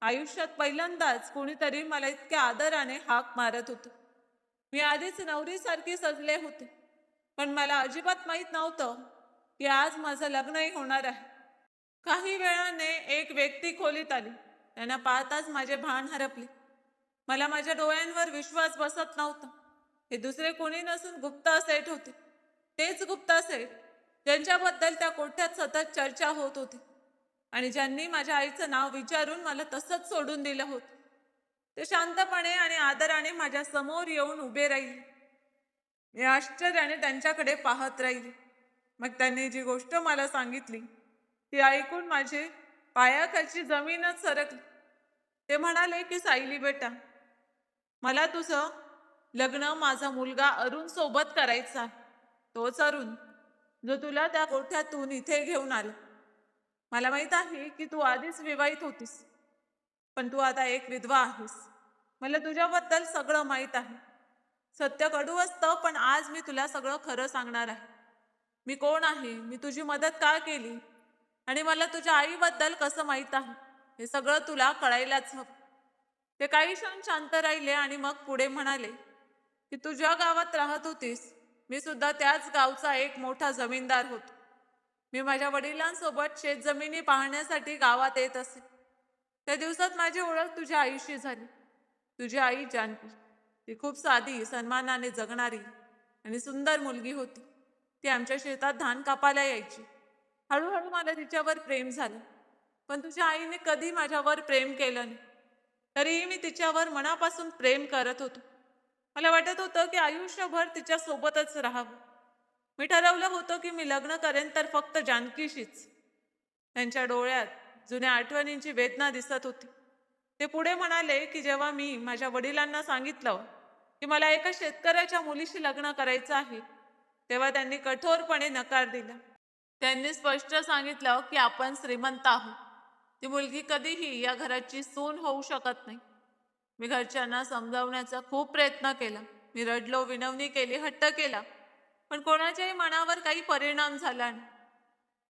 आयुष्यात पहिल्यांदाच कोणीतरी मला इतक्या आदराने हाक मारत होतं. मी आधीच नवरीसारखी सजले होते, पण मला अजिबात माहीत नव्हतं की आज माझं लग्नही होणार आहे. काही वेळाने एक व्यक्ती खोलीत आली. त्यांना पाहताच माझे भान हरपले. मला माझ्या डोळ्यांवर विश्वास बसत नव्हता. हे दुसरे कोणी नसून गुप्ता सेठ होते. तेच गुप्ता सेठ ज्यांच्याबद्दल त्या कोठ्यात सतत चर्चा होत होती आणि ज्यांनी माझ्या आईचं नाव विचारून मला तसंच सोडून दिलं होतं. ते शांतपणे आणि आदराने माझ्या समोर येऊन उभे राहिले. मी आश्चर्याने त्यांच्याकडे पाहत राहिले. मग त्यांनी जी गोष्ट मला सांगितली ती ऐकून माझे पायाखालची जमीनच सरकली. ते म्हणाले की सायली बेटा, मला तुझं लग्न माझा मुलगा अरुण सोबत करायचं आहे. तोच अरुण जो तुला त्या गोठ्यातून इथे घेऊन आला. मला माहित आहे की तू आधीच विवाहित होतीस, पण तू आता एक विधवा आहेस. मला तुझ्याबद्दल सगळं माहीत आहे. सत्य कडू असतं, पण आज मी तुला सगळं खरं सांगणार आहे. मी कोण आहे, मी तुझी मदत का केली आणि मला तुझ्या आईबद्दल कसं माहीत आहे, हे सगळं तुला कळायलाच हवं. ते काही क्षण शांत राहिले आणि मग पुढे म्हणाले की तू ज्या गावात राहत होतीस, मी सुद्धा त्याच गावचा एक मोठा जमीनदार होतो. मी माझ्या वडिलांसोबत शेतजमिनी पाहण्यासाठी गावात येत असे. त्या दिवसात माझी ओळख तुझ्या आईशी झाली. तुझी आई जानकी, ती खूप साधी, सन्मानाने जगणारी आणि सुंदर मुलगी होती. ती आमच्या शेतात धान कापायला यायची. हळूहळू मला तिच्यावर प्रेम झालं, पण तुझ्या आईने कधी माझ्यावर प्रेम केलं नाही. तरीही मी तिच्यावर मनापासून प्रेम करत होतो. मला वाटत होतं की आयुष्यभर तिच्या सोबतच राहावं. मी ठरवलं होतं की मी लग्न करेन तर फक्त जानकीशीच. त्यांच्या डोळ्यात जुन्या आठवणींची वेदना दिसत होती. ते पुढे म्हणाले की जेव्हा मी माझ्या वडिलांना सांगितलं की मला एका शेतकऱ्याच्या मुलीशी लग्न करायचं आहे, तेव्हा त्यांनी कठोरपणे नकार दिला. त्यांनी स्पष्ट सांगितलं की आपण श्रीमंत आहोत. ती मुलगी कधीही या घराची सून होऊ शकत नाही. मी घरच्यांना समजावण्याचा खूप प्रयत्न केला. मी रडलो, विनवणी केली, हट्ट केला. पण कोणाच्याही मनावर काही परिणाम झाला नाही.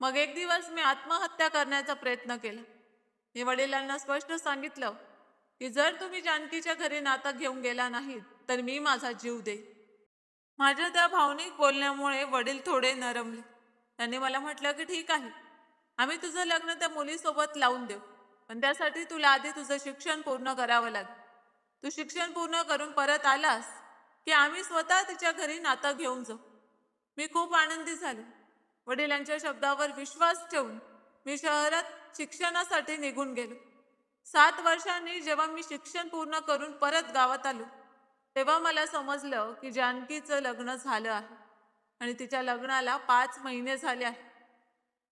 मग एक दिवस मी आत्महत्या करण्याचा प्रयत्न केला. मी वडिलांना स्पष्ट सांगितलं की जर तुम्ही जानकीच्या घरी नातं घेऊन गेला नाहीत तर मी माझा जीव देईन. माझ्या त्या भावनिक बोलण्यामुळे वडील थोडे नरमले. त्यांनी मला म्हटलं की ठीक आहे, आम्ही तुझं लग्न त्या मुलीसोबत लावून देऊ, पण त्यासाठी तुला आधी तुझं शिक्षण पूर्ण करावं लागेल. तू शिक्षण पूर्ण करून परत आलास की आम्ही स्वतः तिच्या घरी नातं घेऊन जाऊ. मी खूप आनंदी झाले. वडिलांच्या शब्दावर विश्वास ठेवून मी शहरात शिक्षणासाठी निघून गेलो. 7 वर्षांनी जेव्हा मी शिक्षण पूर्ण करून परत गावात आलो, तेव्हा मला समजलं की जानकीचं लग्न झालं आहे आणि तिच्या लग्नाला 5 महिने झाले आहेत.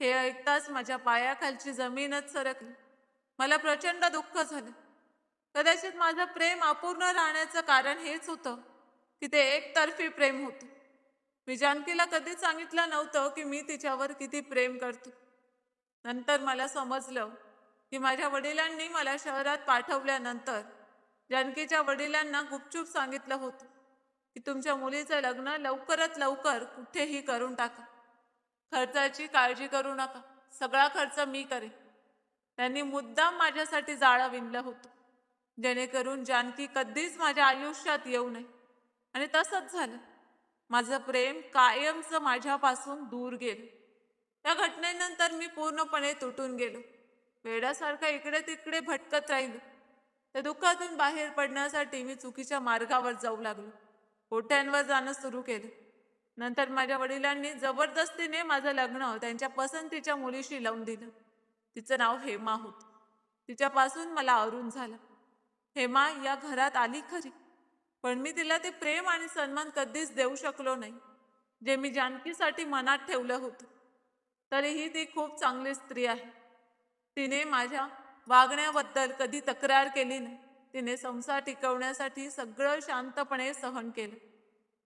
हे ऐकताच माझ्या पायाखालची जमीनच सरकली. मला प्रचंड दुःख झालं. कदाचित माझं प्रेम अपूर्ण राहण्याचं कारण हेच होतं की ते एकतर्फी प्रेम होतं. मी जानकीला कधीच सांगितलं नव्हतं की मी तिच्यावर किती प्रेम करतो. नंतर मला समजलं की माझ्या वडिलांनी मला शहरात पाठवल्यानंतर जानकीच्या वडिलांना गुपचूप सांगितलं होतं की तुमच्या मुलीचं लग्न लवकरात लवकर कुठेही करून टाका. खर्चाची काळजी करू नका, सगळा खर्च मी करेन. त्यांनी मुद्दाम माझ्यासाठी जाळं विणलं होतं, जेणेकरून जानकी कधीच माझ्या आयुष्यात येऊ नये. आणि तसंच झालं. माझं प्रेम कायमचं माझ्यापासून दूर गेलं. त्या घटनेनंतर मी पूर्णपणे तुटून गेलो. वेड्यासारखा इकडे तिकडे भटकत राहिलो. त्या दुःखातून बाहेर पडण्यासाठी मी चुकीच्या मार्गावर जाऊ लागलो. कोठ्यांवर जाणं सुरू केलं. नंतर माझ्या वडिलांनी जबरदस्तीने माझं लग्न त्यांच्या पसंतीच्या मुलीशी लावून दिलं. तिचं नाव हेमा होतं. तिच्यापासून मला अरुण झाला. हेमा या घरात आली खरी, पण मी तिला ते प्रेम आणि सन्मान कधीच देऊ शकलो नाही जे मी जानकीसाठी मनात ठेवलं होतं. तरीही ती खूप चांगली स्त्री आहे. तिने माझ्या वागण्याबद्दल कधी तक्रार केली नाही. तिने संसार टिकवण्यासाठी सगळं शांतपणे सहन केलं.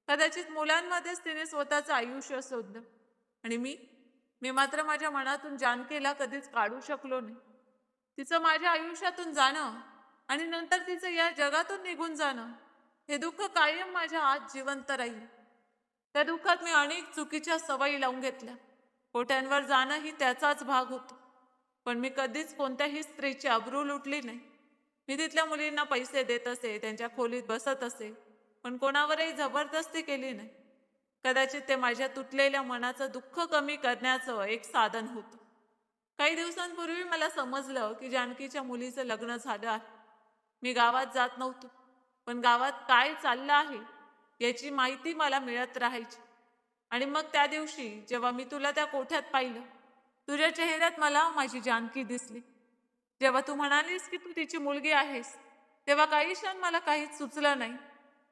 कदाचित मुलांमध्येच तिने स्वतःचं आयुष्य शोधलं. आणि मी मी मात्र माझ्या मनातून जानकीला कधीच काढू शकलो नाही. तिचं माझ्या आयुष्यातून जाणं आणि नंतर तिचं या जगातून निघून जाणं, हे दुःख कायम माझ्या आत जिवंत राहील. त्या दुःखात मी अनेक चुकीच्या सवयी लावून घेतल्या. कोठ्यांवर जाणं ही त्याचाच भाग होतो. पण मी कधीच कोणत्याही स्त्रीची अब्रू लुटली नाही. मी तिथल्या मुलींना पैसे देत असे, त्यांच्या खोलीत बसत असे, पण कोणावरही जबरदस्ती केली नाही. कदाचित ते माझ्या तुटलेल्या मनाचं दुःख कमी करण्याचं एक साधन होतं. काही दिवसांपूर्वी मला समजलं की जानकीच्या मुलीचं लग्न झालं आहे. मी गावात जात नव्हतो, पण गावात काय चाललं आहे याची माहिती मला मिळत राहायची. आणि मग त्या दिवशी जेव्हा मी तुला त्या कोठ्यात पाहिलं, तुझ्या चेहऱ्यात मला माझी जानकी दिसली. जेव्हा तू म्हणालीस की तू तिची मुलगी आहेस, तेव्हा काही क्षण मला काहीच सुचलं नाही.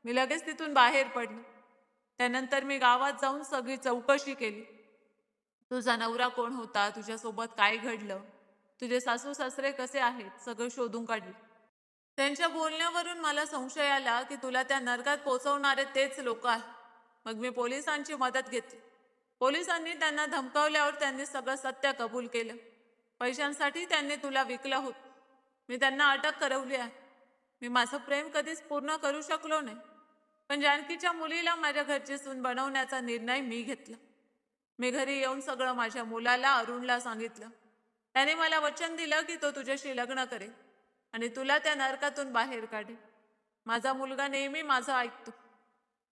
मी लगेच तिथून बाहेर पडले. त्यानंतर मी गावात जाऊन सगळी चौकशी केली. तुझा नवरा कोण होता, तुझ्यासोबत काय घडलं, तुझे सासू सासरे कसे आहेत, सगळं शोधून काढले. त्यांच्या बोलण्यावरून मला संशय आला की तुला त्या नरकात पोचवणारे तेच लोक आहेत. मग मी पोलिसांची मदत घेतली. पोलिसांनी त्यांना धमकावल्यावर त्यांनी सगळं सत्य कबूल केलं. पैशांसाठी त्यांनी तुला विकलं होतं. मी त्यांना अटक करवली आहे. मी माझं प्रेम कधीच पूर्ण करू शकलो नाही, पण जानकीच्या मुलीला माझ्या घरची सून बनवण्याचा निर्णय मी घेतला. मी घरी येऊन सगळं माझ्या मुलाला अरुणला सांगितलं. त्याने मला वचन दिलं की तो तुझ्याशी लग्न करेल आणि तुला त्या नरकातून बाहेर काढेल. माझा मुलगा नेहमी माझं ऐकतो.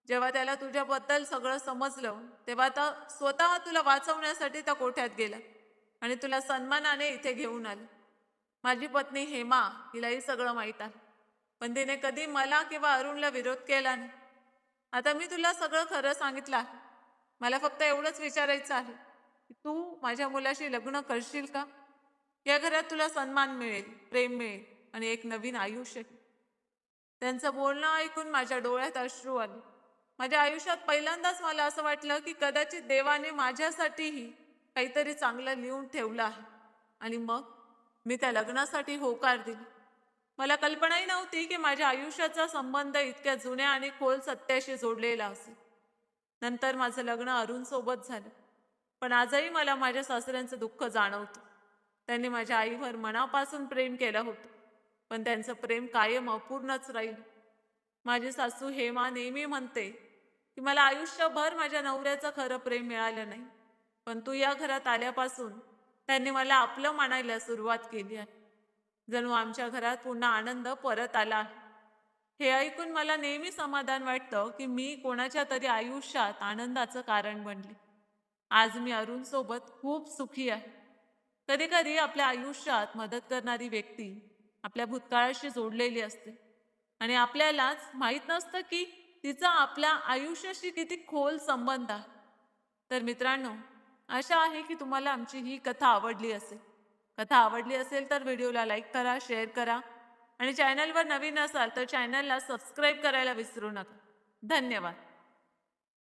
जेव्हा त्याला तुझ्याबद्दल सगळं समजलं, तेव्हा आता स्वतः तुला वाचवण्यासाठी त्या कोठ्यात गेला आणि तुला सन्मानाने इथे घेऊन आला. माझी पत्नी हेमा, हिलाही सगळं माहीत आहे, पण तिने कधी मला किंवा अरुणला विरोध केला नाही. आता मी तुला सगळं खरं सांगितलं आहे. मला फक्त एवढंच विचारायचं आहे की तू माझ्या मुलाशी लग्न करशील का? या घरात तुला सन्मान मिळेल, प्रेम मिळेल आणि एक नवीन आयुष्य. त्यांचं बोलणं ऐकून माझ्या डोळ्यात अश्रू आले. माझ्या आयुष्यात पहिल्यांदाच मला असं वाटलं की कदाचित देवाने माझ्यासाठीही काहीतरी चांगलं लिहून ठेवलं आहे. आणि मग मी त्या लग्नासाठी होकार दिली. मला कल्पनाही नव्हती की माझ्या आयुष्याचा संबंध इतक्या जुन्या आणि खोल सत्याशी जोडलेला असेल. नंतर माझं लग्न अरुणसोबत झालं. पण आजही मला माझ्या सासऱ्यांचं दुःख जाणवतं. त्यांनी माझ्या आईवर मनापासून प्रेम केलं होतं. पण त्यांचं प्रेम कायम अपूर्णच राहील. माझी सासू हेमा नेहमी म्हणते की मला आयुष्यभर माझ्या नवऱ्याचं खरं प्रेम मिळालं नाही. पण तू या घरात आल्यापासून त्यांनी मला आपलं मानायला सुरुवात केली आहे. जणू आमच्या घरात पुन्हा आनंद परत आला आहे. हे ऐकून मला नेहमी समाधान वाटतं की मी कोणाच्या तरी आयुष्यात आनंदाचं कारण बनले. आज मी अरुणसोबत खूप सुखी आहे. कधी कधी आपल्या आयुष्यात मदत करणारी व्यक्ती आपल्या भूतकाळाशी जोडलेली असते आणि आपल्यालाच माहीत नसतं की तिचा आपल्या आयुष्याशी किती खोल संबंध आहे. तर मित्रांनो, आशा आहे की तुम्हाला आमची ही कथा आवडली असेल. कथा आवडली असेल तर व्हिडिओला लाईक करा, शेअर करा आणि चॅनलवर नवीन असाल तर चॅनलला सबस्क्राईब करायला विसरू नका. धन्यवाद.